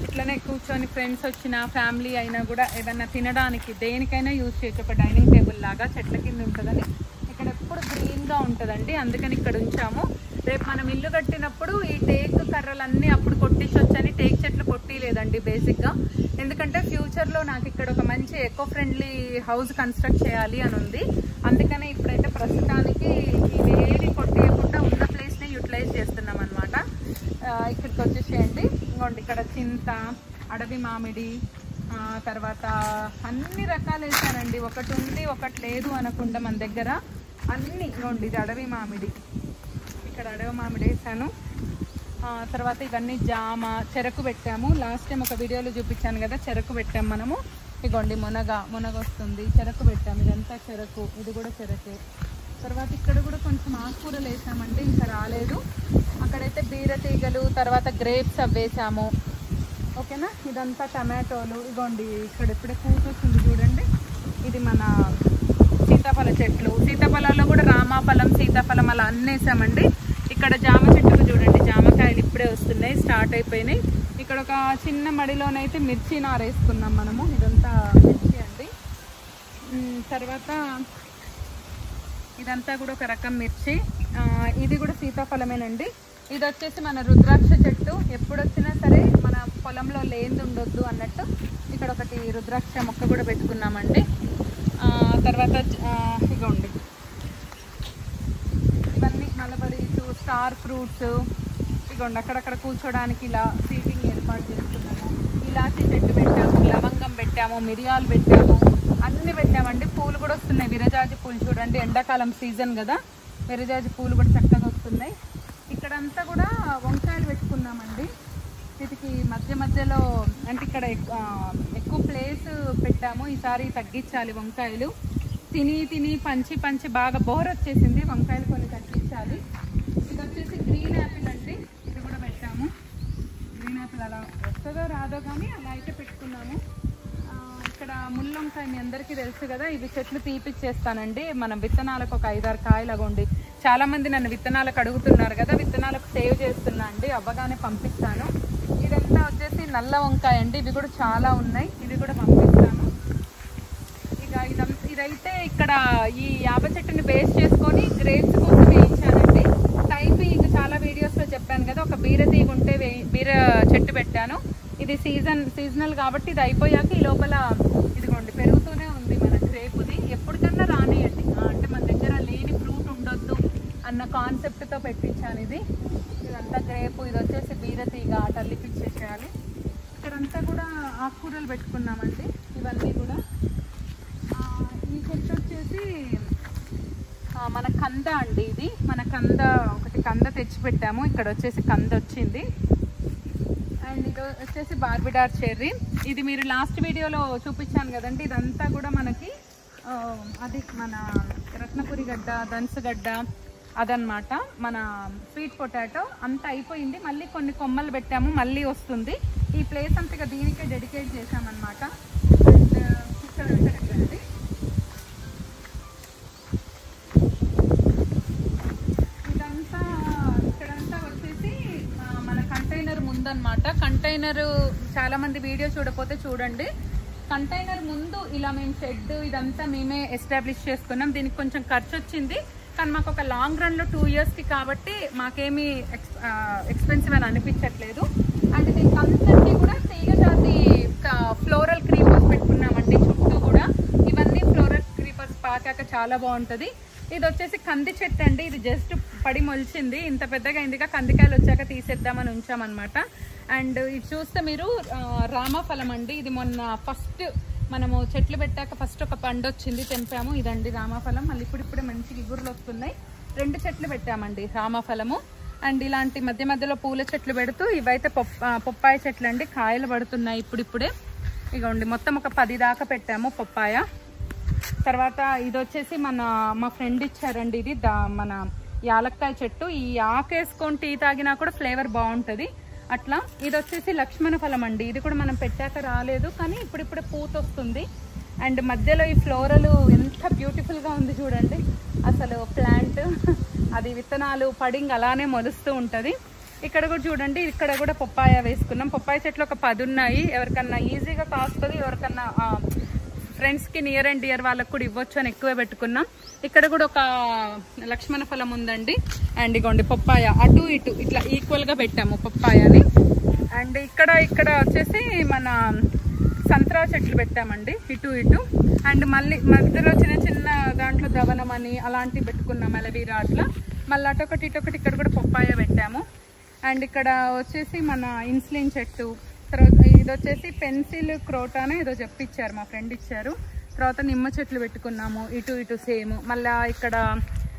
ఇట్లనే కూర్చొని ఫ్రెండ్స్ వచ్చినా ఫ్యామిలీ అయినా కూడా ఏదైనా తినడానికి దేనికైనా యూజ్ చేయొచ్చు. ఒక డైనింగ్ టేబుల్ లాగా చెట్ల కింద ఉంటుందని. ఇక్కడ ఎప్పుడు గ్రీన్గా ఉంటుందండి, అందుకని ఇక్కడ ఉంచాము. రేపు మనం ఇల్లు కట్టినప్పుడు ఈ టేక్ కర్రలన్నీ అప్పుడు కొట్టించొచ్చని టేక్ చెట్లు కొట్టిలేదండి బేసిక్గా. ఎందుకంటే ఫ్యూచర్లో నాకు ఇక్కడ ఒక మంచి ఎకో ఫ్రెండ్లీ హౌస్ కన్స్ట్రక్ట్ చేయాలి అని ఉంది. అందుకనే ఇప్పుడైతే ప్రస్తుతానికి ఇవేవి కొట్టేయకుండా ఉన్న ప్లేస్ని యూటిలైజ్ చేస్తున్నాం అనమాట. ఇక్కడికి వచ్చేసేయండి. ఇంకోండి ఇక్కడ చింత, అడవి మామిడి, తర్వాత అన్ని రకాలు వేసానండి. ఒకటి ఉంది ఒకటి లేదు అనకుండా మన దగ్గర అన్ని. ఇంకోండి ఇది అడవి మామిడి, ఇక్కడ అడవి మామిడి వేసాను. తర్వాత ఇవన్నీ జామ, చెరకు పెట్టాము. లాస్ట్ టైం ఒక వీడియోలో చూపించాను కదా, చెరకు పెట్టాము మనము. ఇగోండి మునగ వస్తుంది, చెరకు పెట్టాము. ఇదంతా చెరకు, ఇది కూడా చెరకే. తర్వాత ఇక్కడ కూడా కొంచెం ఆకుకూరలు వేసామండి, ఇంకా రాలేదు. అక్కడైతే బీర తీగలు, తర్వాత గ్రేప్స్ అవి వేసాము. ఓకేనా. ఇదంతా టమాటోలు. ఇగోండి ఇక్కడ ఇప్పుడే కూర్చొస్తుంది చూడండి. ఇది మన సీతాఫల చెట్లు. సీతాఫలాల్లో కూడా రామాఫలం, సీతాఫలం అలా అన్నీ వేసామండి. ఇక్కడ జామ చెట్టుకు చూడండి, జామకాయలు ఇప్పుడే వస్తున్నాయి, స్టార్ట్ అయిపోయినాయి. ఇక్కడ ఒక చిన్న మడిలోనైతే మిర్చి నారేసుకున్నాం మనము. ఇదంతా మిర్చి అండి. తర్వాత ఇదంతా కూడా ఒక రకం మిర్చి. ఇది కూడా సీతాఫలమేనండి. ఇది వచ్చేసి మన రుద్రాక్ష చెట్టు. ఎప్పుడు వచ్చినా సరే మన పొలంలో లేనిది ఉండొద్దు అన్నట్టు ఇక్కడ ఒకటి రుద్రాక్ష మొక్క కూడా పెట్టుకున్నామండి. తర్వాత ఇగోండి ఇవన్నీ మలబరీస్, స్టార్ ఫ్రూట్స్, ఇగోండి అక్కడక్కడ కూర్చోడానికి ఇలా సీటింగ్ ఏర్పాటు చేసుకున్నాము. ఇలాచి చెట్టు పెట్టాము, లవంగం పెట్టాము, మిరియాలు పెట్టాము, అన్నీ పెట్టామండి. పూలు కూడా వస్తున్నాయి, విరజాజి పూలు చూడండి, ఎండాకాలం సీజన్ కదా, విరజాజి పూలు కూడా చక్కగా వస్తున్నాయి. ఇక్కడంతా కూడా వంకాయలు పెట్టుకున్నామండి. వీటికి మధ్య మధ్యలో అంటే ఇక్కడ ఎక్కువ ప్లేస్ పెట్టాము. ఈసారి తగ్గించాలి వంకాయలు, తిని తిని పంచి పంచి బాగా బోర్ వచ్చేసింది. వంకాయలు కొన్ని తగ్గించాలి. ఇది వచ్చేసి గ్రీన్ యాపిల్ అండి, ఇది కూడా పెట్టాము. గ్రీన్ యాపిల్ అలా వస్తుందో రాదో కానీ అలా అయితే పెట్టుకున్నాము. ఇక్కడ ముళ్ళొంకాయ మీ అందరికీ తెలుసు కదా, ఇవి చెట్లు తీపిచ్చేస్తానండి. మనం విత్తనాలకు ఒక 5-6 కాయలు అగోండి. చాలామంది నన్ను విత్తనాలకు అడుగుతున్నారు కదా, విత్తనాలకు సేవ్ చేస్తున్నా అండి, అవ్వగానే పంపిస్తాను. ఇదంతా వచ్చేసి నల్ల వంకాయ అండి, ఇవి కూడా చాలా ఉన్నాయి, ఇవి కూడా పంపిస్తాను. ఇక ఇదైతే ఇక్కడ ఈ యాప చెట్టుని బేస్ చేసుకొని గ్రేప్స్ కోసం వేయించానండి. టైపింగ్ చాలా వీడియోస్లో చెప్పాను కదా, ఒక బీర తీగ ఉంటే బీర చెట్టు పెట్టాను. ఇది సీజనల్ కాబట్టి ఇది అయిపోయాక ఈ లోపల ఇదిగోండి పెరుగుతూనే ఉంది మన గ్రేపుది. ఎప్పటికన్నా రానియండి, అంటే మన దగ్గర లేని ఫ్రూట్ ఉండొద్దు అన్న కాన్సెప్ట్తో పెట్టించాను. ఇదంతా గ్రేపు, ఇది వచ్చేసి బీరతీగ టర్లిపిచ్చేసేయాలి. ఇక్కడంతా కూడా ఆకుకూరలు పెట్టుకున్నామండి. ఇవన్నీ కూడా ఈ చెట్టు వచ్చేసి మన కంద అండి, ఇది మన కంద, ఒకటి కంద తెచ్చిపెట్టాము. ఇక్కడ వచ్చేసి కంద వచ్చింది. అండ్ ఇది వచ్చేసి బార్బిడార్ చెర్రీ, ఇది మీరు లాస్ట్ వీడియోలో చూపించాను కదండి. ఇదంతా కూడా మనకి అది మన రత్నపురి గడ్డ, దన్సుగడ్డ అదనమాట. మన స్వీట్ పొటాటో అంతా అయిపోయింది. మళ్ళీ కొన్ని కొమ్మలు పెట్టాము, మళ్ళీ వస్తుంది. ఈ ప్లేస్ అంతగా దీనికే డెడికేట్ చేసామన్నమాట. అండ్ ఇక్కడ ఇక్కడంతా వచ్చేసి మన కంటైనర్ ముందన్నమాట. కంటైనర్ చాలా మంది వీడియో చూడకపోతే చూడండి. కంటైనర్ ముందు ఇలా మేము షెడ్ ఇదంతా మేమే ఎస్టాబ్లిష్ చేసుకున్నాం. దీనికి కొంచెం ఖర్చు వచ్చింది, కానీ మాకు ఒక లాంగ్ రన్లో 2 ఇయర్స్కి కాబట్టి మాకేమీ ఎక్స్పెన్సివ్ అని అనిపించట్లేదు. అండ్ దీనికి అంతటి కూడా తీగ జాతి ఫ్లోరల్ క్రీపర్స్ పెట్టుకున్నామండి చుట్టూ కూడా. ఇవన్నీ ఫ్లోరల్ క్రీపర్స్ పాకాక చాలా బాగుంటుంది. ఇది వచ్చేసి కంది చెట్టు అండి, ఇది జస్ట్ పడి మొలిచింది, ఇంత పెద్దగా అయిందిగా, కందికాయలు వచ్చాక తీసేద్దామని ఉంచామన్నమాట. అండ్ ఇది చూస్తే మీరు రామఫలం అండి, ఇది మొన్న ఫస్ట్ మనము చెట్లు పెట్టాక ఫస్ట్ ఒక పండు వచ్చింది, తెంపాము. ఇదండి రామఫలం. మళ్ళీ ఇప్పుడిప్పుడే మంచి ఇగురులు వస్తున్నాయి. 2 చెట్లు పెట్టామండి రామఫలము. అండ్ ఇలాంటి మధ్య మధ్యలో పూల చెట్లు పెడుతూ, ఇవైతే పొప్పాయ చెట్లు అండి, కాయలు పడుతున్నాయి ఇప్పుడిప్పుడే. ఇగోండి మొత్తం ఒక 10 దాకా పెట్టాము పొప్పాయ. తర్వాత ఇది వచ్చేసి మా ఫ్రెండ్ ఇచ్చారండి, ఇది మన యాలక్కాయ చెట్టు. ఈ ఆకేసుకొని టీ తాగినా కూడా ఫ్లేవర్ బాగుంటుంది అట్లా. ఇది వచ్చేసి లక్ష్మణ ఫలం అండి, ఇది కూడా మనం పెట్టాక రాలేదు, కానీ ఇప్పుడిప్పుడే పూత వస్తుంది. అండ్ మధ్యలో ఈ ఫ్లోరల్ ఎంత బ్యూటిఫుల్గా ఉంది చూడండి అసలు ప్లాంట్. అది విత్తనాలు పడింగ్ అలానే మొలుస్తూ ఉంటుంది. ఇక్కడ కూడా చూడండి, ఇక్కడ కూడా పొప్పాయ వేసుకున్నాం. పొప్పాయ చెట్లు ఒక 10 ఉన్నాయి. ఎవరికన్నా ఈజీగా కాస్తుంది, ఎవరికన్నా ఫ్రెండ్స్కి నియర్ అండ్ డియర్ వాళ్ళకు కూడా ఇవ్వచ్చు అని ఎక్కువే పెట్టుకున్నాం. ఇక్కడ కూడా ఒక లక్ష్మణ ఫలం ఉందండి. అండ్ ఇగోండి పొప్పాయ అటు ఇటు ఇట్లా ఈక్వల్గా పెట్టాము పొప్పాయని. అండ్ ఇక్కడ వచ్చేసి మన సంత్రా చెట్లు పెట్టామండి ఇటు ఇటు. అండ్ మళ్ళీ మధ్యలో చిన్న చిన్న దాంట్లో దవనం అని అలాంటివి పెట్టుకున్నాం, అలవీరా అట్లా. మళ్ళీ అటొకటి ఇటొకటి ఇక్కడ కూడా పొప్పాయ పెట్టాము. అండ్ ఇక్కడ వచ్చేసి మన ఇన్సులిన్ చెట్టు. తర్వాత ఇది వచ్చేసి పెన్సిల్ క్రోటానో ఏదో చెప్పిచ్చారు, మా ఫ్రెండ్ ఇచ్చారు. తర్వాత నిమ్మ చెట్లు పెట్టుకున్నాము ఇటు ఇటు సేమ్. మళ్ళీ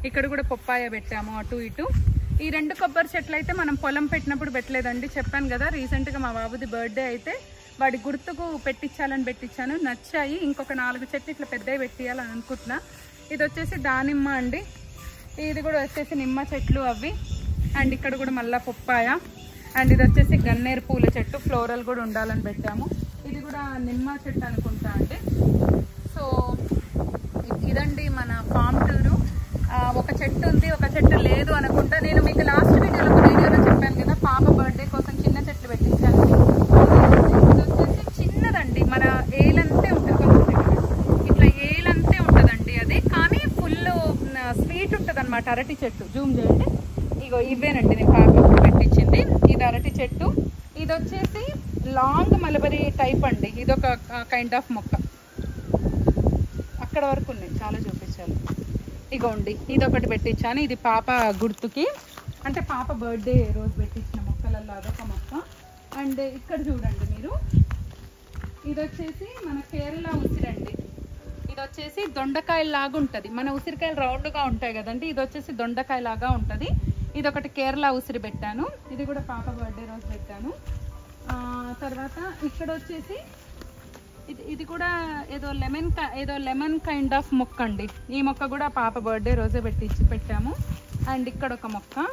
ఇక్కడ కూడా పొప్పాయ పెట్టాము అటు ఇటు. ఈ 2 కొబ్బరి చెట్లు అయితే మనం పొలం పెట్టినప్పుడు పెట్టలేదండి, చెప్పాను కదా. రీసెంట్గా మా బాబుది బర్త్డే అయితే వాడి గుర్తుకు పెట్టించాను, నచ్చాయి. ఇంకొక 4 చెట్లు ఇట్లా పెద్దవి పెట్టియాలని అనుకుంటున్నా. ఇది వచ్చేసి దానిమ్మ అండి, ఇది కూడా వచ్చేసి నిమ్మ చెట్లు అవి. అండ్ ఇక్కడ కూడా మళ్ళీ పొప్పాయ. అండ్ ఇది వచ్చేసి గన్నేరు పూల చెట్టు, ఫ్లోరల్ కూడా ఉండాలని పెట్టాము. ఇది కూడా నిమ్మ చెట్టు అనుకుంటా అండి. సో ఇదండి మన ఫామ్ టూరు. ఒక చెట్టు ఉంది, ఒక చెట్టు లేదు అనుకుంటా. నేను మీకు లాస్ట్ వీడియోలో చెప్పాను కదా, పాప బర్త్డే కోసం చిన్న చెట్లు పెట్టించాను. ఇది వచ్చేసి చిన్నదండి, మన ఏలంతే ఉంటుంది, ఇట్లా ఏలంతే ఉంటుందండి అది, కానీ ఫుల్ స్వీట్ ఉంటుంది అనమాట. అరటి చెట్టు జూమ్ చేయండి, ఇగో ఇవేనండి నేను పాపకు పెట్టించింది. ఇది అరటి చెట్టు, ఇది వచ్చేసి లాంగ్ మలబరీ టైప్ అండి. ఇదొక కైండ్ ఆఫ్ మొక్క. అక్కడ వరకు ఉన్నాయి, చాలా చూపించాలి. ఇగోండి ఇదొకటి పెట్టించాను, ఇది పాప గుర్తుకి, అంటే పాప బర్త్డే రోజు పెట్టించిన మొక్కలలో అదొక మొక్క. అండ్ ఇక్కడ చూడండి మీరు, ఇది వచ్చేసి మన కేరళ ఉసిరండి. ఇది వచ్చేసి దొండకాయ లాగా ఉంటుంది. మన ఉసిరికాయలు రౌండ్గా ఉంటాయి కదండి, ఇది వచ్చేసి దొండకాయ లాగా ఉంటుంది. ఇది ఒకటి కేరళ ఉసిరి పెట్టాను, ఇది కూడా పాప బర్త్డే రోజు పెట్టాను. తర్వాత ఇక్కడ వచ్చేసి ఇది కూడా ఏదో లెమన్ కైండ్ ఆఫ్ మొక్క అండి. ఈ మొక్క కూడా పాప బర్త్డే రోజే పెట్టాము. అండ్ ఇక్కడ ఒక మొక్క.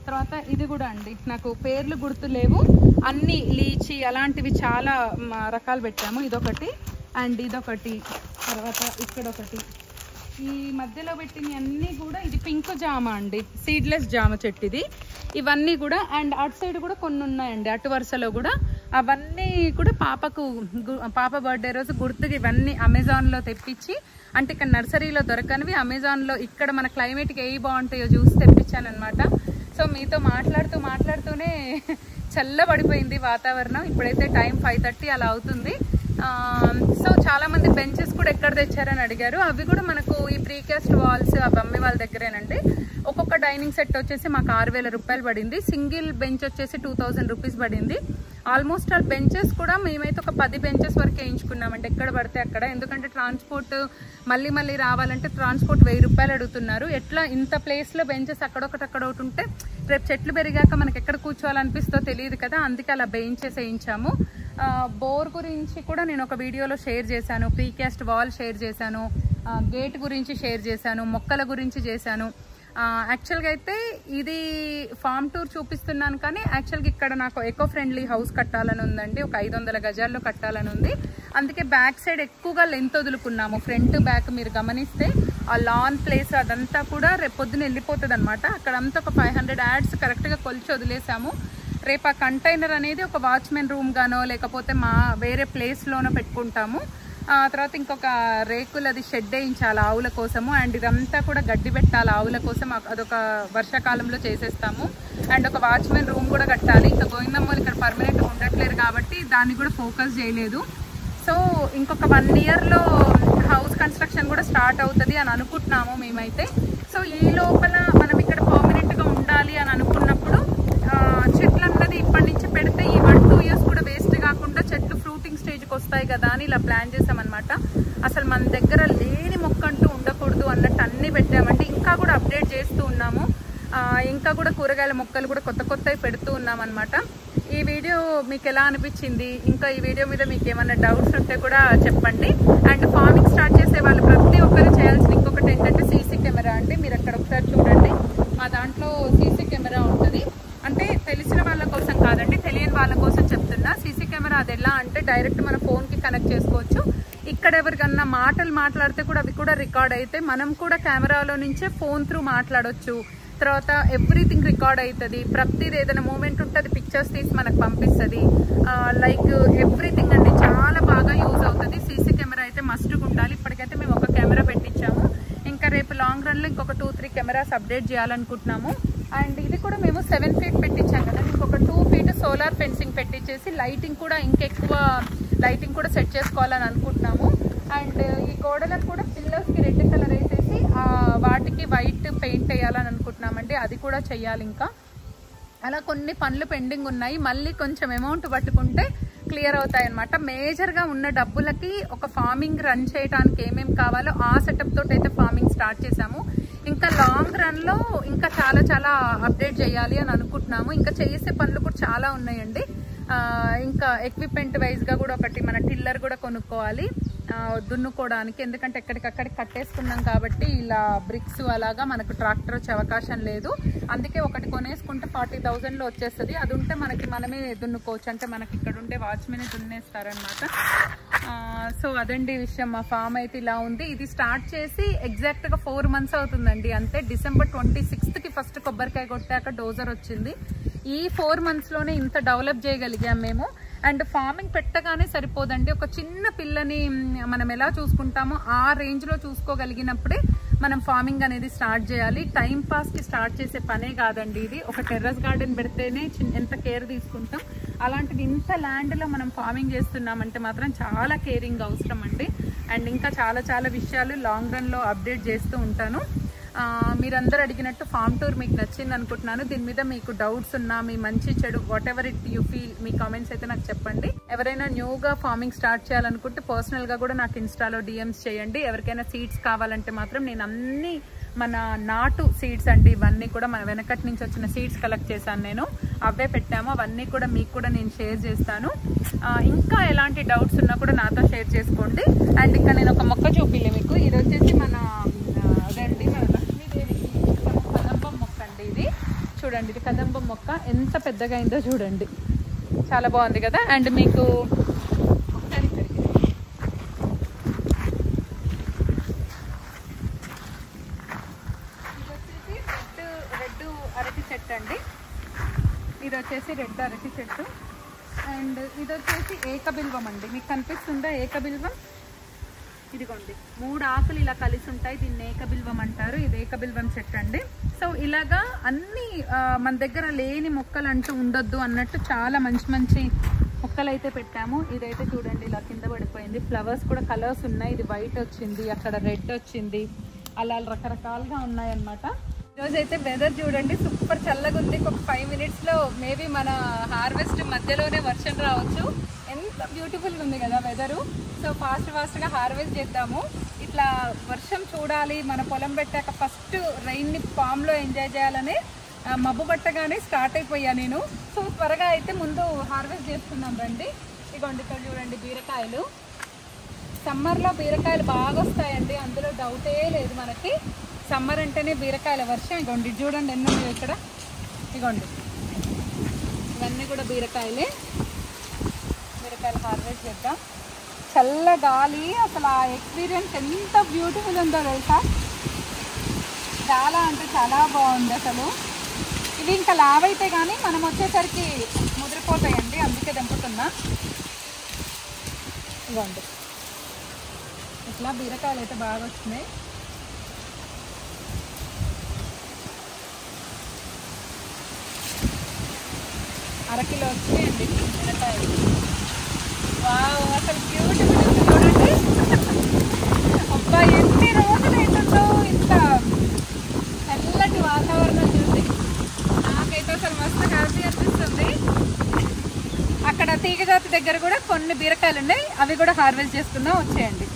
తర్వాత ఇది కూడా అండి, నాకు పేర్లు గుర్తు లేవు, అన్ని లీచి అలాంటివి చాలా రకాలు పెట్టాము. ఇదొకటి అండ్ ఇదొకటి, తర్వాత ఇక్కడ ఒకటి. ఈ మధ్యలో పెట్టిన అన్నీ కూడా, ఇది పింక్ జామ అండి, సీడ్లెస్ జామ చెట్టు ఇది. ఇవన్నీ కూడా అండ్ అటు సైడ్ కూడా కొన్ని ఉన్నాయండి, అటు వరుసలో కూడా. అవన్నీ కూడా పాప బర్త్డే రోజు గుర్తుకి ఇవన్నీ అమెజాన్లో తెప్పించి, అంటే ఇక్కడ నర్సరీలో దొరకనివి అమెజాన్లో ఇక్కడ మన క్లైమేట్కి ఏవి బాగుంటాయో చూసి తెప్పించాను అనమాట. సో మీతో మాట్లాడుతూనే చల్లబడిపోయింది వాతావరణం. ఇప్పుడైతే టైం 5:30 అలా అవుతుంది. సో చాలా మంది బెంచెస్ కూడా ఎక్కడ తెచ్చారని అడిగారు. అవి కూడా మనకు ఈ ప్రీకాస్ట్ వాల్స్ అవి అమ్మే వాళ్ళ దగ్గరేనండి. ఒక్కొక్క డైనింగ్ సెట్ వచ్చేసి మాకు 6,000 రూపాయలు పడింది. సింగిల్ బెంచ్ వచ్చేసి 2,000 రూపీస్ పడింది. ఆల్మోస్ట్ ఆల్ బెంచెస్ కూడా మేమైతే ఒక 10 బెంచెస్ వరకు వేయించుకున్నామండి, ఎక్కడ పడితే అక్కడ. ఎందుకంటే ట్రాన్స్పోర్ట్ మళ్ళీ రావాలంటే ట్రాన్స్పోర్ట్ 1000 రూపాయలు అడుగుతున్నారు. ఎట్లా ఇంత ప్లేస్లో బెంచెస్ అక్కడొకటి ఉంటే రేపు చెట్లు పెరిగాక మనకి ఎక్కడ కూర్చోవాలనిపిస్తుందో తెలియదు కదా, అందుకే అలా బెంచెస్ వేయించాము. బోర్ గురించి కూడా నేను ఒక వీడియోలో షేర్ చేశాను, ప్రీకాస్ట్ వాల్ షేర్ చేశాను, గేట్ గురించి షేర్ చేశాను, మొక్కల గురించి చేశాను. యాక్చువల్గా అయితే ఇది ఫామ్ టూర్ చూపిస్తున్నాను, కానీ యాక్చువల్గా ఇక్కడ నాకు ఎకో ఫ్రెండ్లీ హౌస్ కట్టాలని ఉందండి. ఒక 500 గజాల్లో కట్టాలని ఉంది. అందుకే బ్యాక్ సైడ్ ఎక్కువగా లెంత్ వదులుకున్నాము. ఫ్రంట్ బ్యాక్ మీరు గమనిస్తే ఆ లాన్ ప్లేస్ అదంతా కూడా రేపు పొద్దున వెళ్ళిపోతుంది అనమాట. అక్కడంతా ఒక 500 యాడ్స్ కరెక్ట్గా కొలిచి వదిలేసాము. రేపు ఆ కంటైనర్ అనేది ఒక వాచ్మెన్ రూమ్ గానో లేకపోతే వేరే ప్లేస్లోనో పెట్టుకుంటాము. తర్వాత ఇంకొక రేకులది షెడ్ వేయించాలి ఆవుల కోసము. అండ్ ఇదంతా కూడా గడ్డి పెట్టాలి ఆవుల కోసం, అదొక వర్షాకాలంలో చేసేస్తాము. అండ్ ఒక వాచ్మెన్ రూమ్ కూడా కట్టాలి. ఇంకా గోవిందమ్మలు ఇక్కడ పర్మనెంట్గా ఉండట్లేరు కాబట్టి దాన్ని కూడా ఫోకస్ చేయలేదు. సో ఇంకొక 1 ఇయర్లో హౌస్ కన్స్ట్రక్షన్ కూడా స్టార్ట్ అవుతుంది అని అనుకుంటున్నాము మేమైతే. సో ఈ లోపల మనం ఇక్కడ పర్మనెంట్గా ఉండాలి అని అనుకున్నప్పుడు చెట్లు అన్నది ఇప్పటి నుంచి పెడితే ఈ 1-2 ఇయర్స్ కూడా వేస్ట్ కాకుండా చెట్లు ఫ్రూటింగ్ స్టేజ్కి వస్తాయి కదా అని ఇలా ప్లాన్ చేసామన్నమాట. అసలు మన దగ్గర లేని మొక్క అంటూ ఉండకూడదు అన్నట్టు అన్నీ పెట్టామండి. ఇంకా కూడా అప్డేట్ చేస్తూ ఉన్నాము. ఇంకా కూడా కూరగాయల మొక్కలు కూడా కొత్తవి పెడుతూ ఉన్నాం అనమాట. ఈ వీడియో మీకు ఎలా అనిపించింది, ఇంకా ఈ వీడియో మీద మీకు ఏమైనా డౌట్స్ ఉంటే కూడా చెప్పండి. అండ్ ఫార్మింగ్ స్టార్ట్ చేసే వాళ్ళు ప్రతి ఒక్కరు చేయాల్సిన ఇంకొకటి ఏంటంటే సీసీ కెమెరా అండి. మీరు అక్కడ ఒకసారి చూడండి, మా దాంట్లో సీసీ కెమెరా ఉంటుంది. అంటే తెలిసిన వాళ్ళ కోసం కాదండి, తెలియని వాళ్ళ కోసం చెప్తున్నా. సీసీ కెమెరా అది ఎలా అంటే డైరెక్ట్ మన ఫోన్కి కనెక్ట్ చేసుకోవచ్చు. ఇక్కడ ఎవరికన్నా మాటలు మాట్లాడితే కూడా అవి కూడా రికార్డ్ అయితే మనం కూడా కెమెరాలో నుంచే ఫోన్ త్రూ మాట్లాడవచ్చు. తర్వాత ఎవ్రీథింగ్ రికార్డ్ అవుతుంది. ప్రతిది ఏదైనా మూమెంట్ ఉంటే అది పిక్చర్స్ తీసి మనకు పంపిస్తుంది. లైక్ ఎవ్రీథింగ్ అండి, చాలా బాగా యూజ్ అవుతుంది. సీసీ కెమెరా అయితే మస్ట్గా ఉండాలి. ఇప్పటికైతే మేము ఒక కెమెరా పెట్టించాము. ఇంకా రేపు లాంగ్ రన్లో ఇంకొక 2-3 కెమెరాస్ అప్డేట్ చేయాలనుకుంటున్నాము. అండ్ ఇది కూడా మేము 7 feet పెట్టించాం కదా, ఇంకొక 2 feet సోలార్ ఫెన్సింగ్ పెట్టించేసి లైటింగ్ కూడా ఇంకెక్కువ లైటింగ్ కూడా సెట్ చేసుకోవాలని అనుకుంటున్నాము. అండ్ ఈ గోడలకు కూడా పిల్లర్స్కి రెడ్ కలర్ వేసేసి వాటికి వైట్ పెయింట్ వేయాలని అనుకుంటున్నామండి. అది కూడా చెయ్యాలి. ఇంకా అలా కొన్ని పనులు పెండింగ్ ఉన్నాయి. మళ్ళీ కొంచెం అమౌంట్ పట్టుకుంటే క్లియర్ అవుతాయి అనమాట. మేజర్గా ఉన్న డబ్బులకి ఒక ఫార్మింగ్ రన్ చేయడానికి ఏమేమి కావాలో ఆ సెటప్ తోటి అయితే ఫార్మింగ్ స్టార్ట్ చేసాము. ఇంకా లాంగ్ రన్లో ఇంకా చాలా అప్డేట్ చేయాలి అని అనుకుంటున్నాము. ఇంకా చేసే పనులు కూడా చాలా ఉన్నాయండి. ఇంకా ఎక్విప్మెంట్ వైజ్గా కూడా ఒకటి మన టిల్లర్ కూడా కొనుక్కోవాలి దున్నుకోవడానికి. ఎందుకంటే ఎక్కడికక్కడికి కట్టేసుకున్నాం కాబట్టి ఇలా బ్రిక్స్ అలాగా మనకు ట్రాక్టర్ వచ్చే అవకాశం లేదు. అందుకే ఒకటి కొనేసుకుంటే 40,000లో వచ్చేస్తుంది. అది ఉంటే మనమే దున్నుకోవచ్చు. అంటే మనకి ఇక్కడ ఉండే వాచ్మెన్ దున్నేస్తారనమాట. సో అదండి విషయం. మా ఫామ్ అయితే ఇలా ఉంది. ఇది స్టార్ట్ చేసి ఎగ్జాక్ట్గా 4 months అవుతుందండి. అంతే December 26th ఫస్ట్ కొబ్బరికాయ కొట్టాక డోజర్ వచ్చింది. ఈ 4 monthsలోనే ఇంత డెవలప్ చేయగలిగాం మేము. అండ్ ఫార్మింగ్ పెట్టగానే సరిపోదండి. ఒక చిన్న పిల్లని మనం ఎలా చూసుకుంటామో ఆ రేంజ్లో చూసుకోగలిగినప్పుడే మనం ఫార్మింగ్ అనేది స్టార్ట్ చేయాలి. టైం పాస్ కి స్టార్ట్ చేసే పనే కాదండి ఇది. ఒక టెర్రస్ గార్డెన్ పెడితేనే ఎంత కేర్ తీసుకుంటాం, అలాంటిది ఇంత ల్యాండ్ లో మనం ఫార్మింగ్ చేస్తున్నామంటే మాత్రం చాలా కేరింగ్ అవసరం అండి. అండ్ ఇంకా చాలా చాలా విషయాలు లాంగ్ రన్ లో అప్డేట్ చేస్తూ ఉంటాను. మీరందరూ అడిగినట్టు ఫామ్ టూర్ మీకు నచ్చింది అనుకుంటున్నాను. దీని మీద మీకు డౌట్స్ ఉన్నా, మీ మంచి చెడు what ever it you feel, me comments అయితే నాకు చెప్పండి. ఎవరైనా న్యూగా ఫార్మింగ్ స్టార్ట్ చేయాలనుకుంటే పర్సనల్ గా కూడా నాకు ఇన్స్టాలో డిఎమ్స్ చేయండి. ఎవరికైనా సీడ్స్ కావాలంటే మాత్రం నేను అన్ని మన నాటు సీడ్స్ అండి, ఇవన్నీ కూడా మన వెనకటి నుంచి వచ్చిన సీడ్స్ కలెక్ట్ చేశాను నేను, అవే పెట్టాము. అవన్నీ కూడా మీకు కూడా నేను షేర్ చేస్తాను. ఇంకా ఎలాంటి డౌట్స్ ఉన్నా కూడా నాతో షేర్ చేసుకోండి. అండ్ ఇంకా నేను ఒక మొక్క చూపిలే మీకు. ఇది వచ్చేసి మన అదండి మన లక్ష్మీదేవికి కదంబం మొక్క అండి. ఇది చూడండి, ఇది కదంబం మొక్క ఎంత పెద్దగా అయిందో చూడండి, చాలా బాగుంది కదా. అండ్ మీకు ఒకసారి రెడ్ అరటి చెట్టు అండి. ఇది వచ్చేసి రెడ్ అరటి చెట్టు. అండ్ ఇది వచ్చేసి ఏకబిల్వం అండి. మీకు కనిపిస్తుందా ఏకబిల్వం? ఇదిగోండి, 3 ఆకులు ఇలా కలిసి ఉంటాయి, దీన్ని ఏకబిల్వం అంటారు. ఇది ఏకబిల్వం చెట్టు అండి. సో ఇలాగా అన్ని మన దగ్గర లేని మొక్కలు అంటూ ఉండొద్దు అన్నట్టు చాలా మంచి మంచి మొక్కలు అయితే పెట్టాము. ఇదైతే చూడండి ఇలా కింద పడిపోయింది. ఫ్లవర్స్ కూడా కలర్స్ ఉన్నాయి. ఇది వైట్ వచ్చింది, అక్కడ రెడ్ వచ్చింది, అలా రకరకాలుగా ఉన్నాయి అన్నమాట. ఈరోజు అయితే వెదర్ చూడండి, సూపర్ చల్లగా ఉంది. ఒక 5 minutes లో మేబీ మన హార్వెస్ట్ మధ్యలోనే వర్షం రావచ్చు. ఎంత బ్యూటిఫుల్గా ఉంది కదా వెదరు. సో ఫాస్ట్ గా హార్వెస్ట్ చేద్దాము. ఇట్లా వర్షం చూడాలి, మన పొలం పెట్టాక ఫస్ట్ రైన్ని ఫామ్లో ఎంజాయ్ చేయాలని మబ్బు పట్టగానే స్టార్ట్ అయిపోయా నేను. సో త్వరగా అయితే ముందు హార్వెస్ట్ చేస్తున్నాం రండి. ఇదిగోండి ఇక్కడ చూడండి బీరకాయలు. సమ్మర్లో బీరకాయలు బాగా వస్తాయండి, అందులో డౌటే లేదు మనకి. సమ్మర్ అంటేనే బీరకాయల వర్షం. ఇగోండి చూడండి ఎన్నో ఇక్కడ. ఇగోండి ఇవన్నీ కూడా బీరకాయలే. బీరకాయలు హార్వెస్ట్ చేద్దాం. చల్ల గాలి, అసలు ఆ ఎక్స్పీరియన్స్ ఎంత బ్యూటిఫుల్ ఉందో తెలుసా. చాలా అంటే చాలా బాగుంది అసలు. ఇవి ఇంకా లావ్ అయితే కానీ మనం వచ్చేసరికి ముదిరిపోతాయండి, అందుకే తెంపుతున్నా. ఇవ్వండి ఇట్లా బీరకాయలు అయితే బాగా వచ్చినాయి. అరకిలో వచ్చినాయండి బీరకాయలు. వావ్, అసలు బ్యూటిఫుల్ చూడండి. అబ్బా ఎన్ని రోజులు ఏంటో ఇంత చల్లటి వాతావరణం చూసి నాకైతే అసలు మస్తు హ్యాపీ అనిపిస్తుంది. అక్కడ తీగజాతి దగ్గర కూడా కొన్ని బీరకాయలు ఉన్నాయి, అవి కూడా హార్వెస్ట్ చేసుకుందాం, వచ్చేయండి.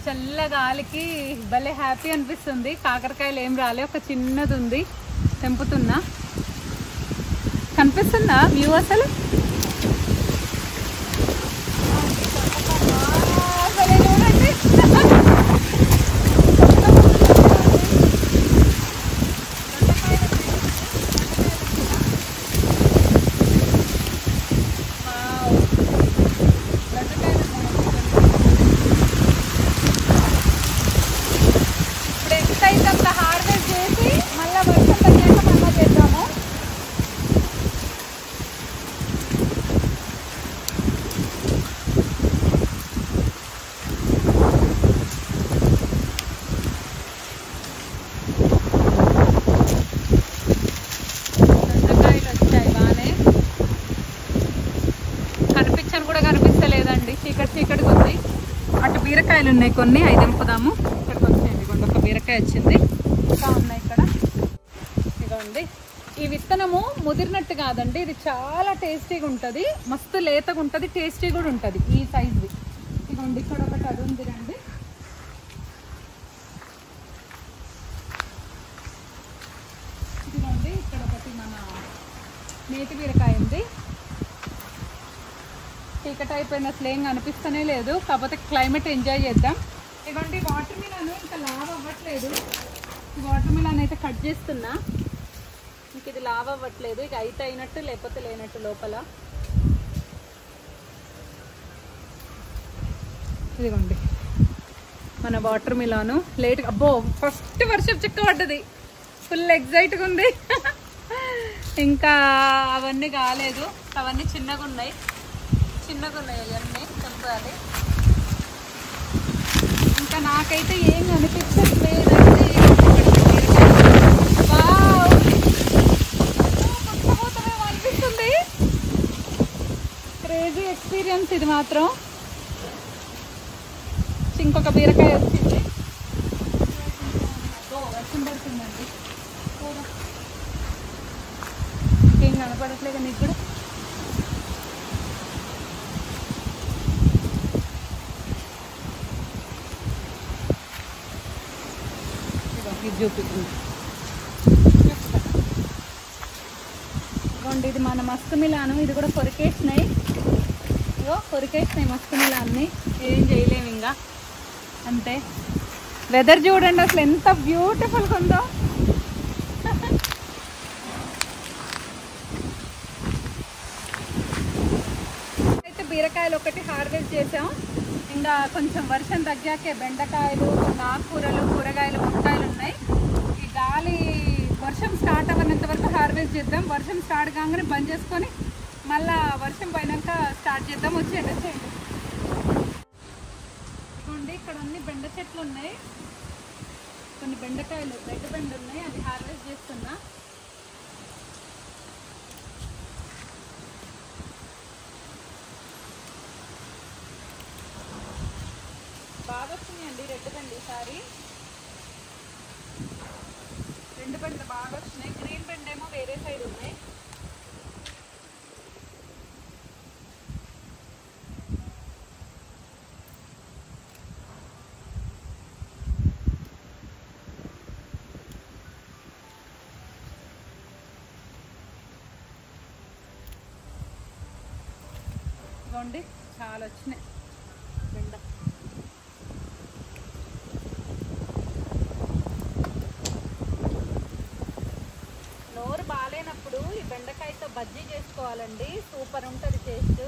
చల్ల గాలికి భలే హ్యాపీ అనిపిస్తుంది. కాకరకాయలు ఏం రాలే, ఒక చిన్నది ఉంది, తెంపుతున్నా. కనిపిస్తుందా వ్యూ అసలు? చూడండి ఇప్పుడు ఎంతైతే అంత హార్వెస్ట్ చేసి మళ్ళీ వర్షం తగ్గాక మళ్ళీ చేద్దాము. చీకటిగా ఉంది. అటు బీరకాయలు ఉన్నాయి కొన్ని, అవి తెంపుదాము. ఇక్కడికి వచ్చేయండి, ఒక బీరకాయ వచ్చింది, ఇంకా ఉన్నాయి ఇక్కడ. ఇదిగోండి, ఈ విత్తనము ముదిరినట్టు కాదండి, ఇది చాలా టేస్టీగా ఉంటుంది, మస్తు లేతగా ఉంటుంది, టేస్టీ కూడా ఉంటుంది. ఈ సైజ్ది ఇదిగోండి, ఇక్కడ ఒకటి అది ఉంది రండి. ఇదిగోండి ఇక్కడ ఒకటి మన నేతి బీరకాయ ఉంది. చీకటి అయిపోయిన అసలు ఏం అనిపిస్తూనే లేదు, కాకపోతే క్లైమేట్ ఎంజాయ్ చేద్దాం. ఇదిగోండి వాటర్ మిలన్ ఇంకా లావ్ అవ్వట్లేదు. ఈ వాటర్ మిలన్ అయితే కట్ చేస్తున్నా, ఇంక ఇది లావ్ అవ్వట్లేదు. ఇక అయితే అయినట్టు లేకపోతే లేనట్టు లోపల. ఇదిగోండి మన వాటర్ మిలాను లేట్గా. అబ్బో ఫస్ట్ వర్షం చిక్క పడ్డది, ఫుల్ ఎగ్జైట్గా ఉంది. ఇంకా అవన్నీ కాలేదు, అవన్నీ చిన్నగా ఉన్నాయి అవన్నీ తెంపాలి. ఇంకా నాకైతే ఏం కనిపించట్లేదండి. అనిపిస్తుంది. క్రేజీ ఎక్స్పీరియన్స్ ఇది మాత్రం. ఇంకొక బీరకాయ వచ్చింది. వర్షం పడుతుందండి. ఇంకేం కనపడట్లేదు నీకు కూడా. ఇది చూపిస్తుంది. ఇదిగోండి, ఇది మన మస్క్ మిలాను. ఇది కూడా కొరికేసినాయి. ఇగో కొరికేసినాయి మస్క్ మిలాన్ని. ఏం చేయలేము ఇంకా, అంతే. వెదర్ చూడండి అసలు ఎంత బ్యూటిఫుల్గా ఉందో. అయితే బీరకాయలు ఒకటి హార్వెస్ట్ చేసాం. ఇంకా కొంచెం వర్షం తగ్గాకే బెండకాయలు, ఆకుకూరలు, కూరగాయలు, వంకాయలు ఉన్నాయి. ఈ గాలి వర్షం స్టార్ట్ అవ్వనంత వరకు హార్వెస్ట్ చేద్దాం. వర్షం స్టార్ట్ కాగానే బంద్ చేసుకొని మళ్ళా వర్షం పోయినాక స్టార్ట్ చేద్దాం. వచ్చేయండి. చూడండి, ఇక్కడ అన్ని బెండ చెట్లు ఉన్నాయి. కొన్ని బెండకాయలు రెడ్ బెండ ఉన్నాయి, అది హార్వెస్ట్ చేస్తున్నా. బాగా వచ్చినాయండి రెడ్ బెండ ఈసారి. రెండు బెండ బాగా వచ్చినాయి. గ్రీన్ బెండ ఏమో వేరే సైడ్ ఉన్నాయి. ఇదిగోండి, చాలా వచ్చినాయి బెండ. నోరు బాగాలేనప్పుడు ఈ బెండకాయతో బజ్జీ చేసుకోవాలండి, సూపర్ ఉంటుంది టేస్ట్.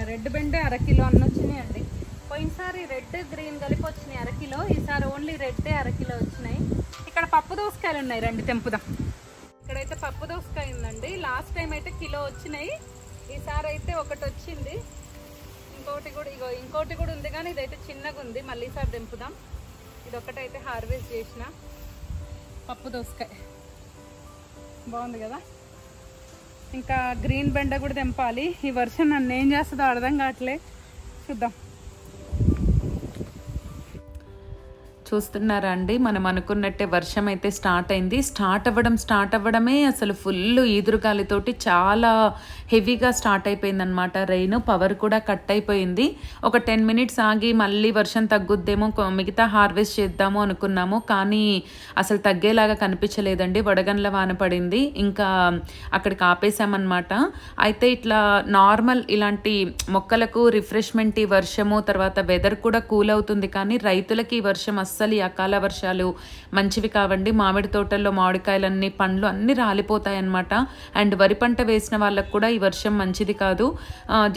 రెడ్ బెండే అరకిలో అన్న వచ్చినాయండి. పోయినసారి రెడ్ గ్రీన్ కలిపి వచ్చినాయి అరకిలో. ఈసారి ఓన్లీ రెడ్డే అరకిలో వచ్చినాయి. ఇక్కడ పప్పు దోసకాయలు ఉన్నాయి, రండి తెంపుదాం. ఇక్కడైతే పప్పు దోసకాయ ఉందండి. లాస్ట్ టైం అయితే కిలో వచ్చినాయి, ఈసారి అయితే ఒకటి వచ్చింది. ఇంకోటి కూడా ఉంది, కానీ ఇదైతే చిన్నగా ఉంది. మళ్ళీ ఈసారి తెంపుదాం. ఇది ఒకటైతే హార్వెస్ట్ చేసిన పప్పు దోసకాయ, బాగుంది కదా. ఇంకా గ్రీన్ బెండ కూడా తెంపాలి. ఈ వర్షం నన్ను ఏం చేస్తుందో అర్థం కావట్లే, చూద్దాం. చూస్తున్నారా అండి, మనం అనుకున్నట్టే వర్షం అయితే స్టార్ట్ అయింది. స్టార్ట్ అవ్వడమే అసలు ఫుల్ ఈదురుగాలితోటి చాలా హెవీగా స్టార్ట్ అయిపోయింది అనమాట రెయిన్. పవర్ కూడా కట్ అయిపోయింది. ఒక 10 మినిట్స్ ఆగి మళ్ళీ వర్షం తగ్గుద్దేమో, మిగతా హార్వెస్ట్ చేద్దాము అనుకున్నాము, కానీ అసలు తగ్గేలాగా కనిపించలేదండి. వడగండ్ల వాన పడింది, ఇంకా అక్కడికి ఆపేసామన్నమాట. అయితే ఇట్లా నార్మల్ ఇలాంటి మొక్కలకు రిఫ్రెష్మెంట్ ఈ వర్షము, తర్వాత వెదర్ కూడా కూల్ అవుతుంది, కానీ రైతులకి ఈ వర్షం అస్సలు ఈ అకాల వర్షాలు మంచివి కావండి. మామిడి తోటల్లో మామిడికాయలన్నీ, పండ్లు అన్నీ రాలిపోతాయి అన్నమాట. అండ్ వరి పంట వేసిన వాళ్ళకు కూడా ఈ వర్షం మంచిది కాదు.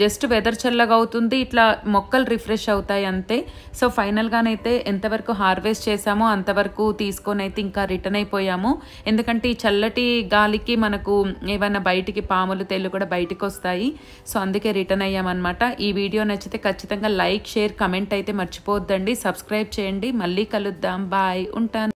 జస్ట్ వెదర్ చల్లగా అవుతుంది, ఇట్లా మొక్కలు రిఫ్రెష్ అవుతాయి అంతే. సో ఫైనల్గానైతే ఎంతవరకు హార్వెస్ట్ చేసామో అంతవరకు తీసుకొని అయితే ఇంకా రిటర్న్ అయిపోయాము. ఎందుకంటే ఈ చల్లటి గాలికి మనకు ఏమైనా బయటికి పాములు, తేళ్ళు కూడా బయటికి వస్తాయి. సో అందుకే రిటర్న్ అయ్యామన్నమాట. ఈ వీడియో నచ్చితే ఖచ్చితంగా లైక్, షేర్, కమెంట్ అయితే మర్చిపోవద్దండి. సబ్స్క్రైబ్ చేయండి. మళ్ళీ కలుద్దాం. బాయ్, ఉంటాను.